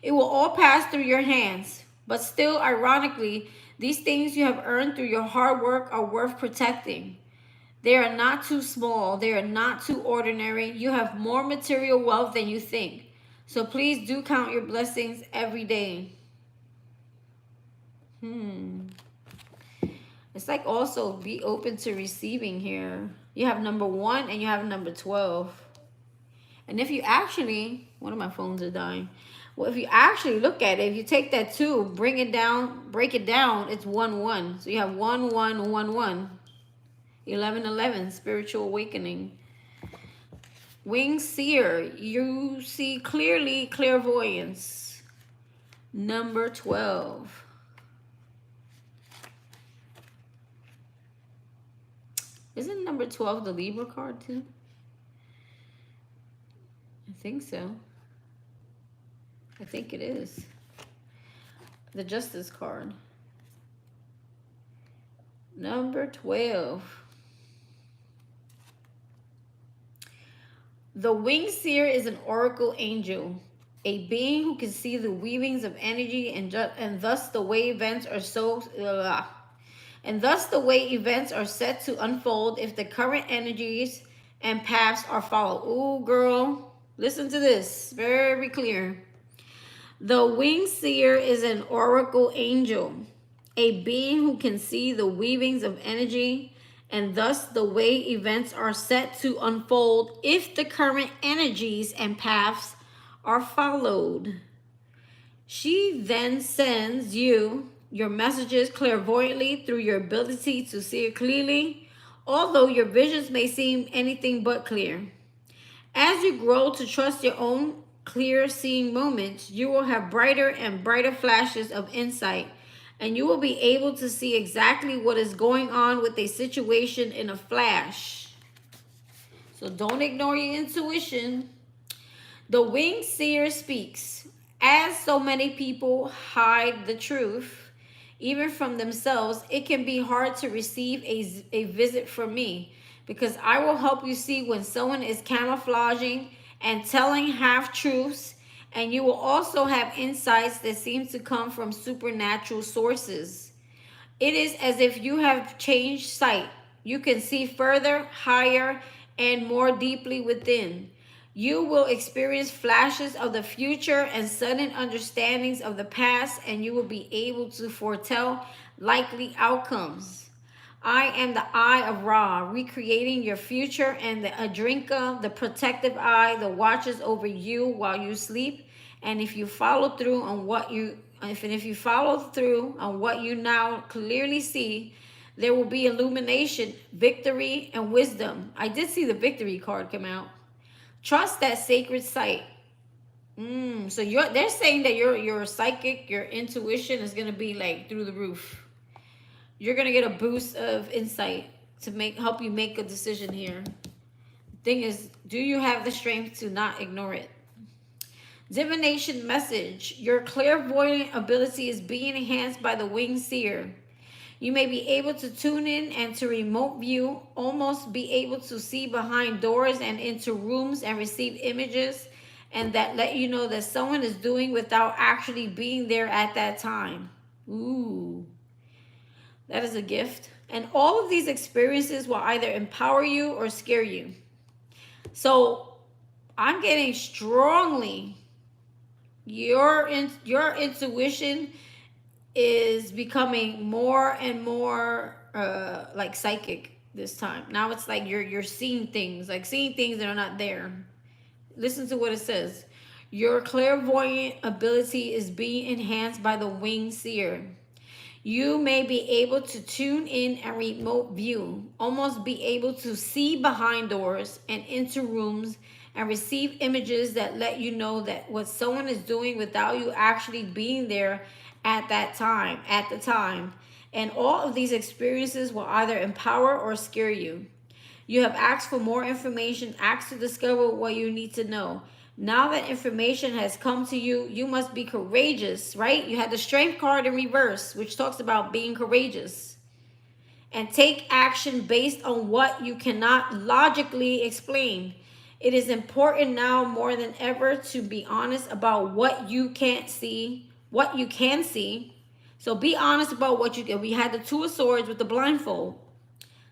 It will all pass through your hands, but still, ironically, these things you have earned through your hard work are worth protecting. They are not too small. They are not too ordinary. You have more material wealth than you think. So please do count your blessings every day. It's like also be open to receiving here. You have number 1 and you have number 12. And if you actually, one of my phones are dying. Well, if you actually look at it, if you take that 2, break it down, it's 1, 1. So you have 1, 1, 1, 1. 11, 11, spiritual awakening. Winged seer, you see clearly, clairvoyance. Number 12. Isn't number 12 the Libra card too? I think so. I think it is. The Justice card. Number 12. The Winged Seer is an oracle angel, a being who can see the weavings of energy and thus the way events are set to unfold if the current energies and paths are followed. Ooh, girl, listen to this. Very clear. The Winged Seer is an oracle angel, a being who can see the weavings of energy and thus the way events are set to unfold if the current energies and paths are followed. She then sends you your messages clairvoyantly through your ability to see it clearly, although your visions may seem anything but clear. As you grow to trust your own clear seeing moments, you will have brighter and brighter flashes of insight, and you will be able to see exactly what is going on with a situation in a flash. So don't ignore your intuition. The Winged Seer speaks. As so many people hide the truth, even from themselves, it can be hard to receive a visit from me, because I will help you see when someone is camouflaging and telling half-truths, and you will also have insights that seem to come from supernatural sources. It is as if you have changed sight. You can see further, higher, and more deeply within. You will experience flashes of the future and sudden understandings of the past, and you will be able to foretell likely outcomes. I am the eye of Ra, recreating your future, and the Adrinka, the protective eye, that watches over you while you sleep. And if you follow through on what you, if you follow through on what you now clearly see, there will be illumination, victory, and wisdom. I did see the victory card come out. Trust that sacred site. So they're saying that your psychic, your intuition is gonna be like through the roof. You're gonna get a boost of insight to help you make a decision here. Thing is, do you have the strength to not ignore it? Divination message. Your clairvoyant ability is being enhanced by the winged seer. You may be able to tune in and to remote view, almost be able to see behind doors and into rooms and receive images, and that let you know that someone is doing without actually being there at that time. Ooh, that is a gift. And all of these experiences will either empower you or scare you. So I'm getting strongly your intuition is becoming more and more like psychic this time. Now it's like you're seeing things, like seeing things that are not there. Listen to what it says. Your clairvoyant ability is being enhanced by the winged seer. You may be able to tune in and remote view, almost be able to see behind doors and into rooms and receive images that let you know that what someone is doing without you actually being there at the time. And all of these experiences will either empower or scare you. You have asked for more information, asked to discover what you need to know. Now that information has come to you, you must be courageous, right? You had the strength card in reverse, which talks about being courageous. And take action based on what you cannot logically explain. It is important now more than ever to be honest about what you can't see, what you can see. So be honest about what you get. We had the Two of Swords with the blindfold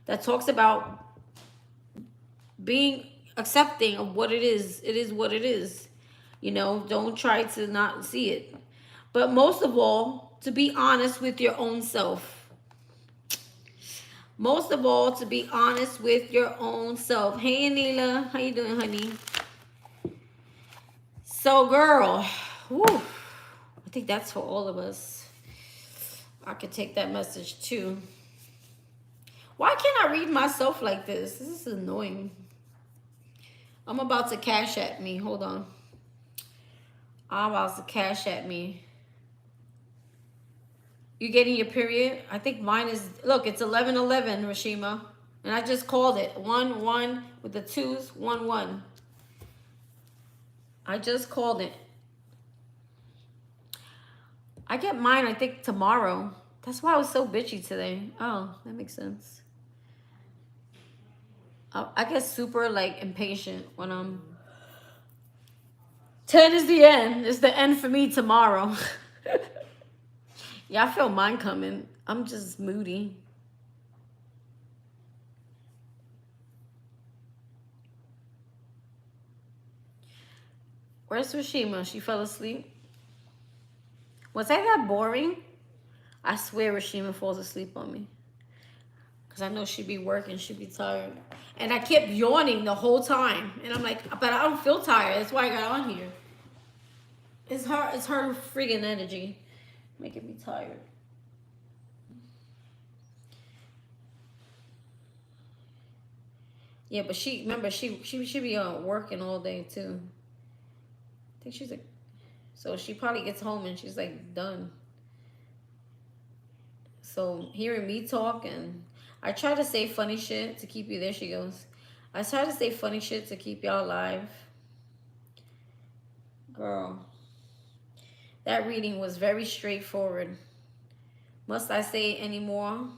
that talks about being accepting of what it is. It is what it is. You know, don't try to not see it. But most of all, to be honest with your own self. Most of all, to be honest with your own self. Hey, Anila. How you doing, honey? So, girl. Whew, I think that's for all of us. I could take that message, too. Why can't I read myself like this? This is annoying. I'm about to cash at me. Hold on. I'm about to cash at me. You getting your period? I think mine is, look, it's 11:11, Rashima. And I just called it. 1-1 with the twos, 1-1. I just called it. I get mine, I think, tomorrow. That's why I was so bitchy today. Oh, that makes sense. I get super, like, impatient when I'm... 10 is the end. It's the end for me tomorrow. Yeah, I feel mine coming. I'm just moody. Where's Rashima? She fell asleep. Was I that boring? I swear Rashima falls asleep on me. Because I know she'd be working. She'd be tired. And I kept yawning the whole time. And I'm like, but I don't feel tired. That's why I got on here. It's her friggin' energy making me tired. Yeah, but she be working all day too. I think she's like, so she probably gets home and she's like done. So hearing me talk, and I try to say funny shit to keep you, there she goes. I try to say funny shit to keep y'all alive. Girl, that reading was very straightforward. Must I say any more?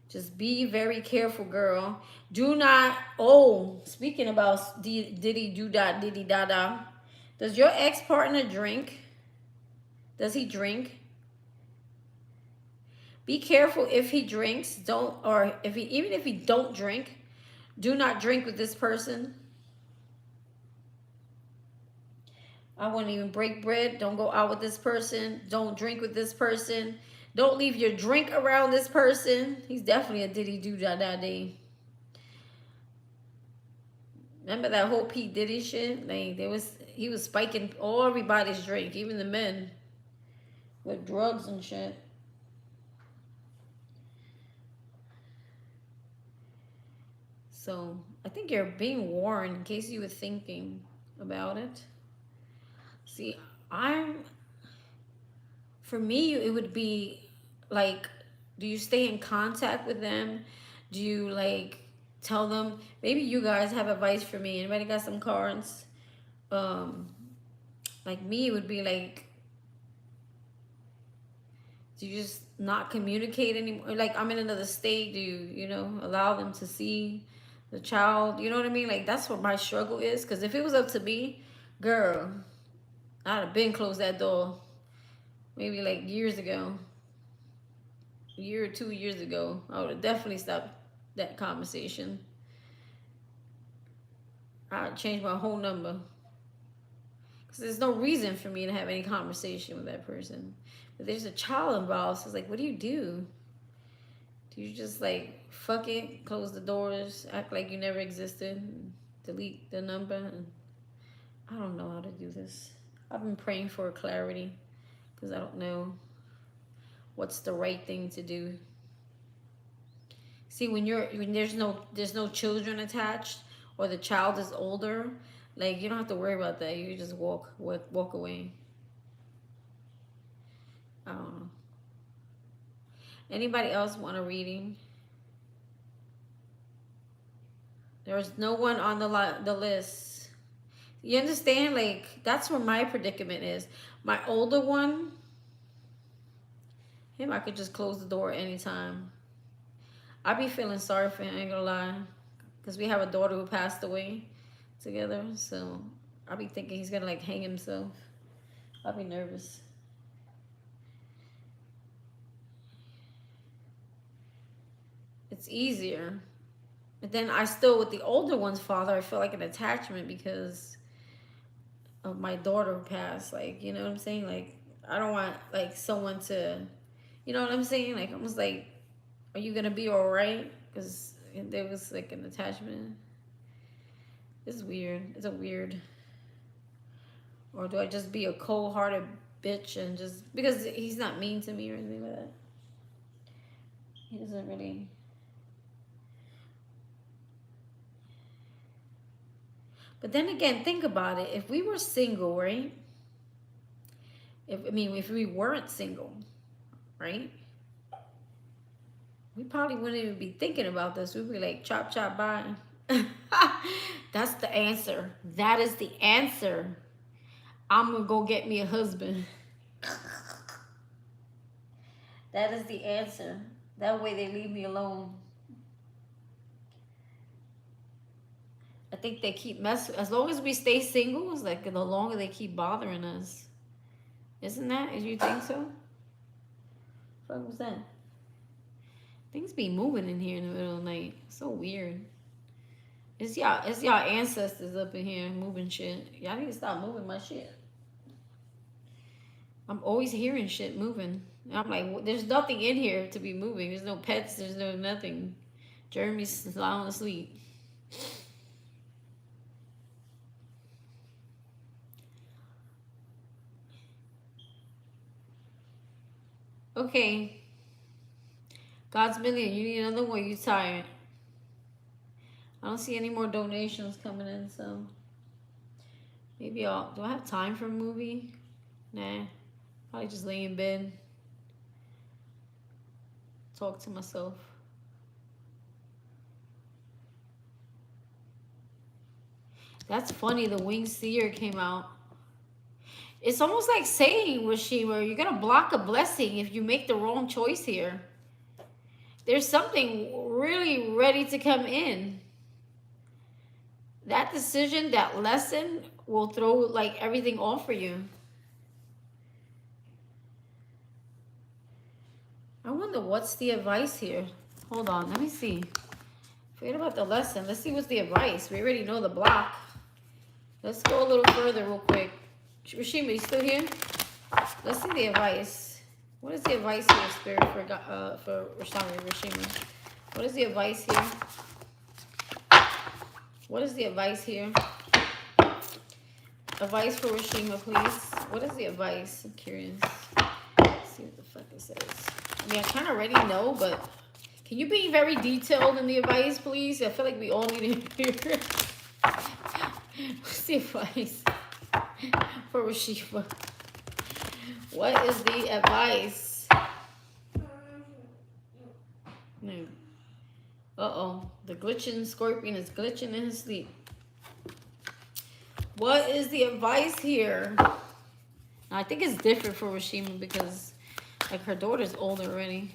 Just be very careful, girl. Do not, oh, speaking about diddy do da diddy da da. Does your ex-partner drink? Does he drink? Be careful if he drinks. Don't, or if he, even if he don't drink, do not drink with this person. I wouldn't even break bread. Don't go out with this person. Don't drink with this person. Don't leave your drink around this person. He's definitely a diddy do da da day. Remember that whole P. Diddy shit? Like he was spiking all everybody's drink, even the men, with drugs and shit. So I think you're being warned in case you were thinking about it. See, for me, it would be like, do you stay in contact with them? Do you like tell them? Maybe you guys have advice for me. Anybody got some cards? Like me, it would be like, do you just not communicate anymore? Like, I'm in another state. Do you know, allow them to see the child? You know what I mean? Like, that's what my struggle is. Because if it was up to me, girl, I'd have been closed that door maybe like years ago. A year or 2 years ago. I would have definitely stopped that conversation. I'd change my whole number. Because there's no reason for me to have any conversation with that person. But there's a child involved, so it's like, what do you do? Do you just like, fuck it, close the doors, act like you never existed, and delete the number? And I don't know how to do this. I've been praying for clarity because I don't know what's the right thing to do. See, when there's no children attached, or the child is older, like, you don't have to worry about that. You just walk away. I don't know. Anybody else want a reading? There's no one on the list. You understand? Like, that's where my predicament is. My older one, him, I could just close the door anytime. I be feeling sorry for him, I ain't gonna lie. Because we have a daughter who passed away together. So I be thinking he's gonna like hang himself. I'll be nervous. It's easier. But then I still, with the older one's father, I feel like an attachment because of my daughter who passed. Like, you know what I'm saying? Like, I don't want like someone to, you know what I'm saying? Like, almost like, are you gonna be all right? Because there was like an attachment. It's weird. It's a weird. Or do I just be a cold-hearted bitch and just, because he's not mean to me or anything like that. He doesn't really. But then again, think about it. If we were single, right? If we weren't single, right? We probably wouldn't even be thinking about this. We'd be like, chop, chop, bye. That's the answer. That is the answer. I'm going to go get me a husband. That is the answer. That way they leave me alone. I think they keep messing. As long as we stay single, it's like the longer they keep bothering us. Isn't that? If you think so? What was that? Things be moving in here in the middle of the night. So weird. It's y'all ancestors up in here moving shit. Y'all need to stop moving my shit. I'm always hearing shit moving. I'm like, there's nothing in here to be moving. There's no pets. There's no nothing. Jeremy's lying asleep. Okay. God's million. You need another one. You tired. I don't see any more donations coming in, so maybe do I have time for a movie? Nah. Probably just lay in bed. Talk to myself. That's funny. The Winged Seer came out. It's almost like saying, Rashima, you're going to block a blessing if you make the wrong choice here. There's something really ready to come in. That decision, that lesson will throw like everything off for you. I wonder what's the advice here. Hold on, let me see. Forget about the lesson. Let's see what's the advice. We already know the block. Let's go a little further real quick. Rashima, you still here? Let's see the advice. What is the advice here, Spirit, for Rashima? What is the advice here? What is the advice here? Advice for Rashima, please. What is the advice? I'm curious. Let's see what the fuck it says. I mean, I kind of already know, but can you be very detailed in the advice, please? I feel like we all need to hear it. What's the advice for Rashima? What is the advice? No. Uh-oh. The glitching Scorpion is glitching in his sleep. What is the advice here? Now, I think it's different for Rashima because, like, her daughter's older already.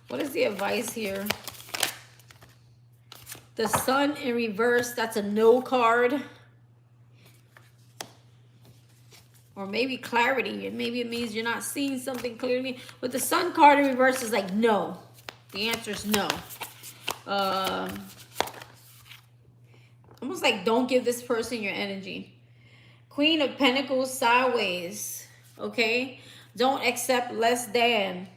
What is the advice here? The Sun in reverse. That's a no card. Or maybe clarity. And maybe it means you're not seeing something clearly. But the Sun card in reverse is like no. The answer is no. Almost like don't give this person your energy. Queen of Pentacles sideways. Okay? Don't accept less than.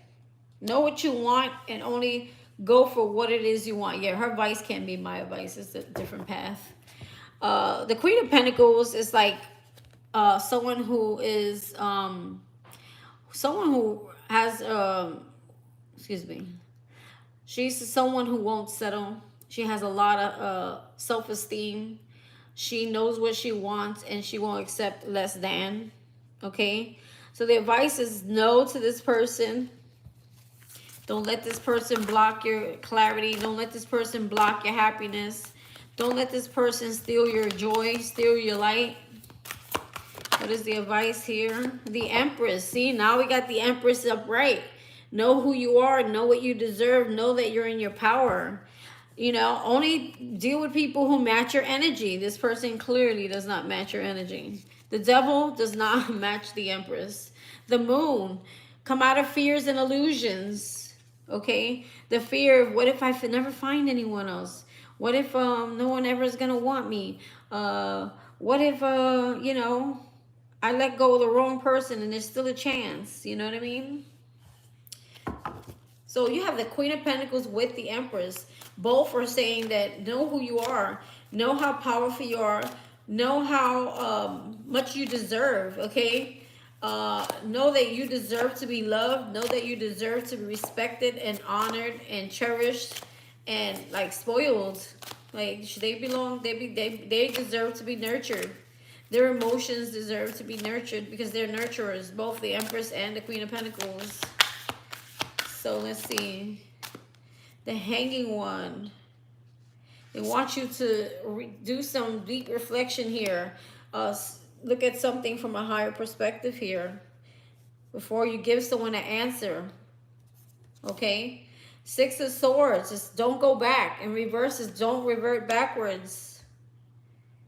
Know what you want and only go for what it is you want. Yeah, her advice can't be my advice. It's a different path. The Queen of Pentacles is like someone who is someone who has excuse me. She's someone who won't settle. She has a lot of self-esteem. She knows what she wants and she won't accept less than. Okay? So the advice is no to this person. Don't let this person block your clarity. Don't let this person block your happiness. Don't let this person steal your joy, steal your light. What is the advice here? The Empress. See, now we got the Empress upright. Know who you are. Know what you deserve. Know that you're in your power. You know, only deal with people who match your energy. This person clearly does not match your energy. The Devil does not match the Empress. The Moon. Come out of fears and illusions. Okay? The fear of what if I never find anyone else? What if no one ever is going to want me? What if, you know, I let go of the wrong person and there's still a chance? You know what I mean? So you have the Queen of Pentacles with the Empress. Both are saying that know who you are. Know how powerful you are. Know how much you deserve, okay? Know that you deserve to be loved. Know that you deserve to be respected and honored and cherished and, like, spoiled. Like, they belong, they deserve to be nurtured. Their emotions deserve to be nurtured because they're nurturers, both the Empress and the Queen of Pentacles. So let's see. The Hanging One. They want you to do some deep reflection here. Look at something from a higher perspective here before you give someone an answer. Okay? Six of Swords. Just don't go back. In reverse is don't revert backwards.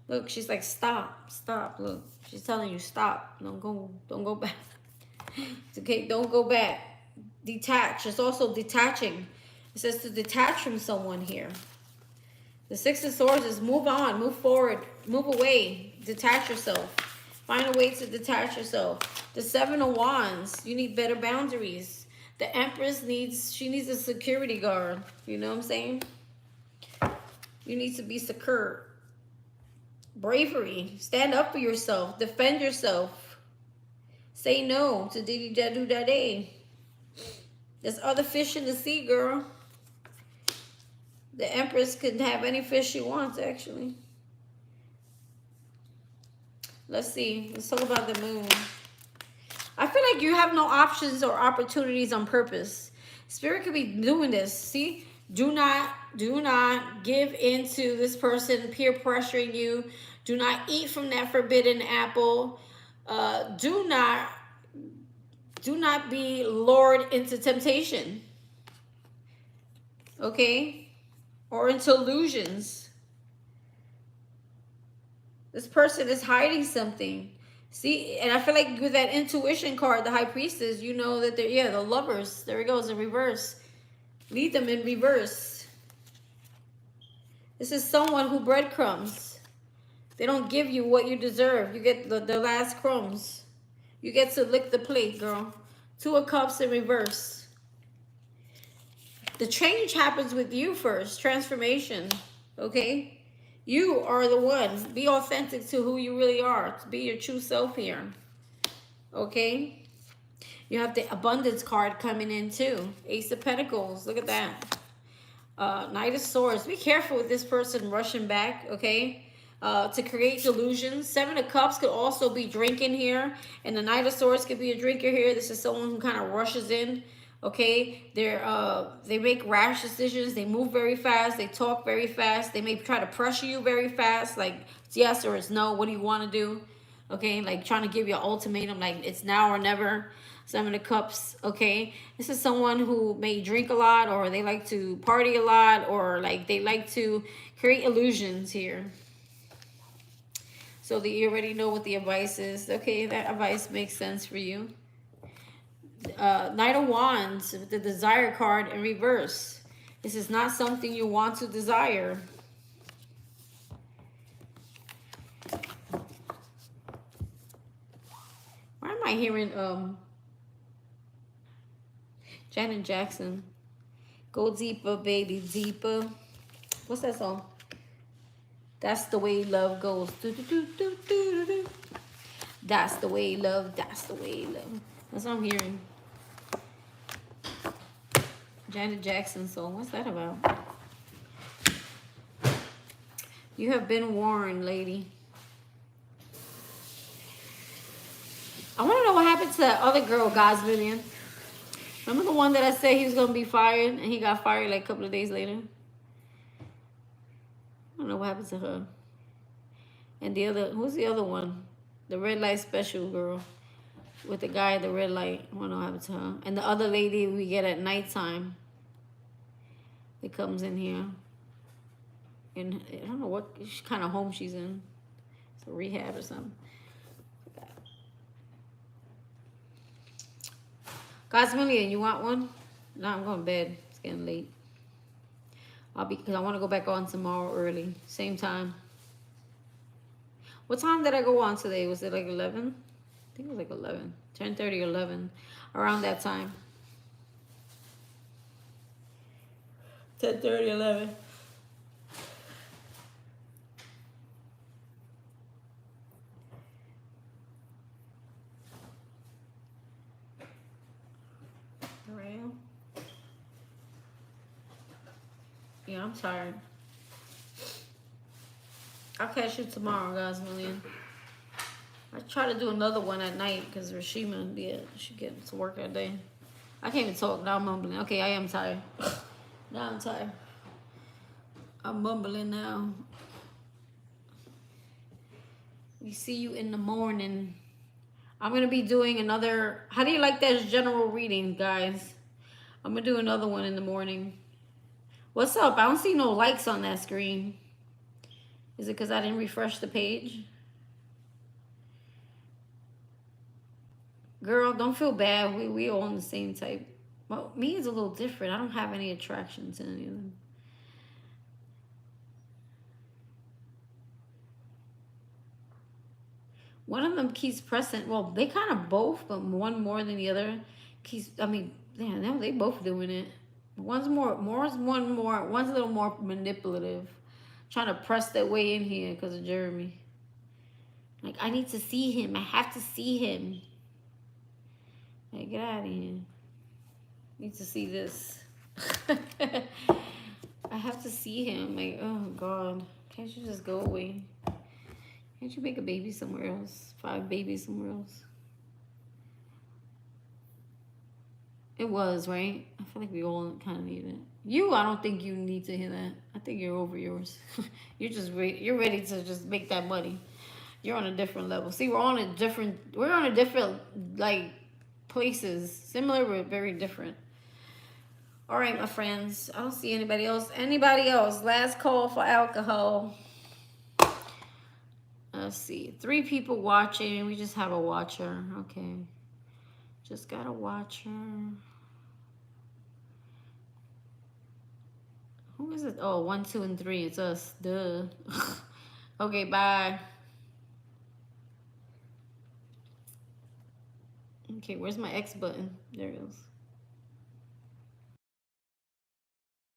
Look, she's like, stop, stop. Look, she's telling you stop. Don't go back. It's okay, don't go back. Detach. It's also detaching. It says to detach from someone here. The Six of Swords is move on, move forward, move away, detach yourself. Find a way to detach yourself. The Seven of Wands, you need better boundaries. The Empress needs a security guard. You know what I'm saying? You need to be secure. Bravery. Stand up for yourself. Defend yourself. Say no to diddy-da-do-da-day. There's other fish in the sea, girl. The Empress could have any fish she wants, actually. Let's see. Let's talk about the Moon. I feel like you have no options or opportunities on purpose. Spirit could be doing this. See? Do not give in to this person peer pressuring you. Do not eat from that forbidden apple. Do not be lured into temptation. Okay? Or into illusions. This person is hiding something. See, and I feel like with that intuition card, the High Priestess, you know that they're, yeah, the lovers. There it goes, in reverse. Lead them in reverse. This is someone who breadcrumbs. They don't give you what you deserve. You get the last crumbs. You get to lick the plate, girl. Two of Cups in reverse. The change happens with you first. Transformation. Okay? You are the ones. Be authentic to who you really are. To be your true self here. Okay? You have the Abundance card coming in too. Ace of Pentacles. Look at that. Knight of Swords. Be careful with this person rushing back. Okay? To create delusions. Seven of Cups could also be drinking here. And the Knight of Swords could be a drinker here. This is someone who kind of rushes in. Okay, they make rash decisions. They move very fast. They talk very fast. They may try to pressure you very fast, like it's yes or it's no. What do you want to do? Okay, like trying to give you an ultimatum, like it's now or never. Seven of Cups. Okay, this is someone who may drink a lot, or they like to party a lot, or like they like to create illusions here. So that you already know what the advice is. Okay, that advice makes sense for you. Knight of Wands with the Desire card in reverse. This is not something you want to desire. Why am I hearing Janet Jackson? Go deeper, baby, deeper. What's that song? That's the way love goes. Do, do, do, do, do, do. That's the way love, that's the way love. That's what I'm hearing. Janet Jackson song. What's that about? You have been warned, lady. I want to know what happened to that other girl, God's Million. Remember the one that I said he was going to be fired and he got fired like a couple of days later? I don't know what happened to her. And the other, who's the other one? The red light special girl. With the guy at the red light. I don't know what happened to her. And the other lady we get at nighttime. That comes in here. And I don't know what kind of home she's in. It's a rehab or something. God's Million, you want one? No, I'm going to bed. It's getting late. Because I want to go back on tomorrow early. Same time. What time did I go on today? Was it like 11? I think it was like 11. 10:30 or 11. Around that time. 10:30, 11. Right. Yeah, I'm tired. I'll catch you tomorrow, God's Million. I try to do another one at night because Rashima, yeah, she gets to work that day. I can't even talk. Now I'm mumbling. Okay, I am tired. Now I'm tired. I'm mumbling now. We see you in the morning. I'm going to be doing another... How do you like that general reading, guys? I'm going to do another one in the morning. What's up? I don't see no likes on that screen. Is it because I didn't refresh the page? Girl, don't feel bad. We all in the same type. Well, me is a little different. I don't have any attraction to any of them. One of them keeps pressing. Well, they kind of both, but one more than the other. Keeps. I mean, damn, they both doing it. One's a little more manipulative, trying to press their way in here because of Jeremy. Like, I need to see him. I have to see him. Hey, get out of here. Need to see this. I have to see him. Like, oh, God. Can't you just go away? Can't you make a baby somewhere else? 5 babies somewhere else? It was, right? I feel like we all kind of need it. You, I don't think you need to hear that. I think you're over yours. You're ready to just make that money. You're on a different level. See, we're on a different, like, places. Similar, but very different. All right, my friends. I don't see anybody else. Anybody else? Last call for alcohol. Let's see. 3 people watching. We just have a watcher. Okay. Just got a watcher. Who is it? Oh, 1, 2, and 3. It's us. Duh. Okay, bye. Okay, where's my X button? There it goes.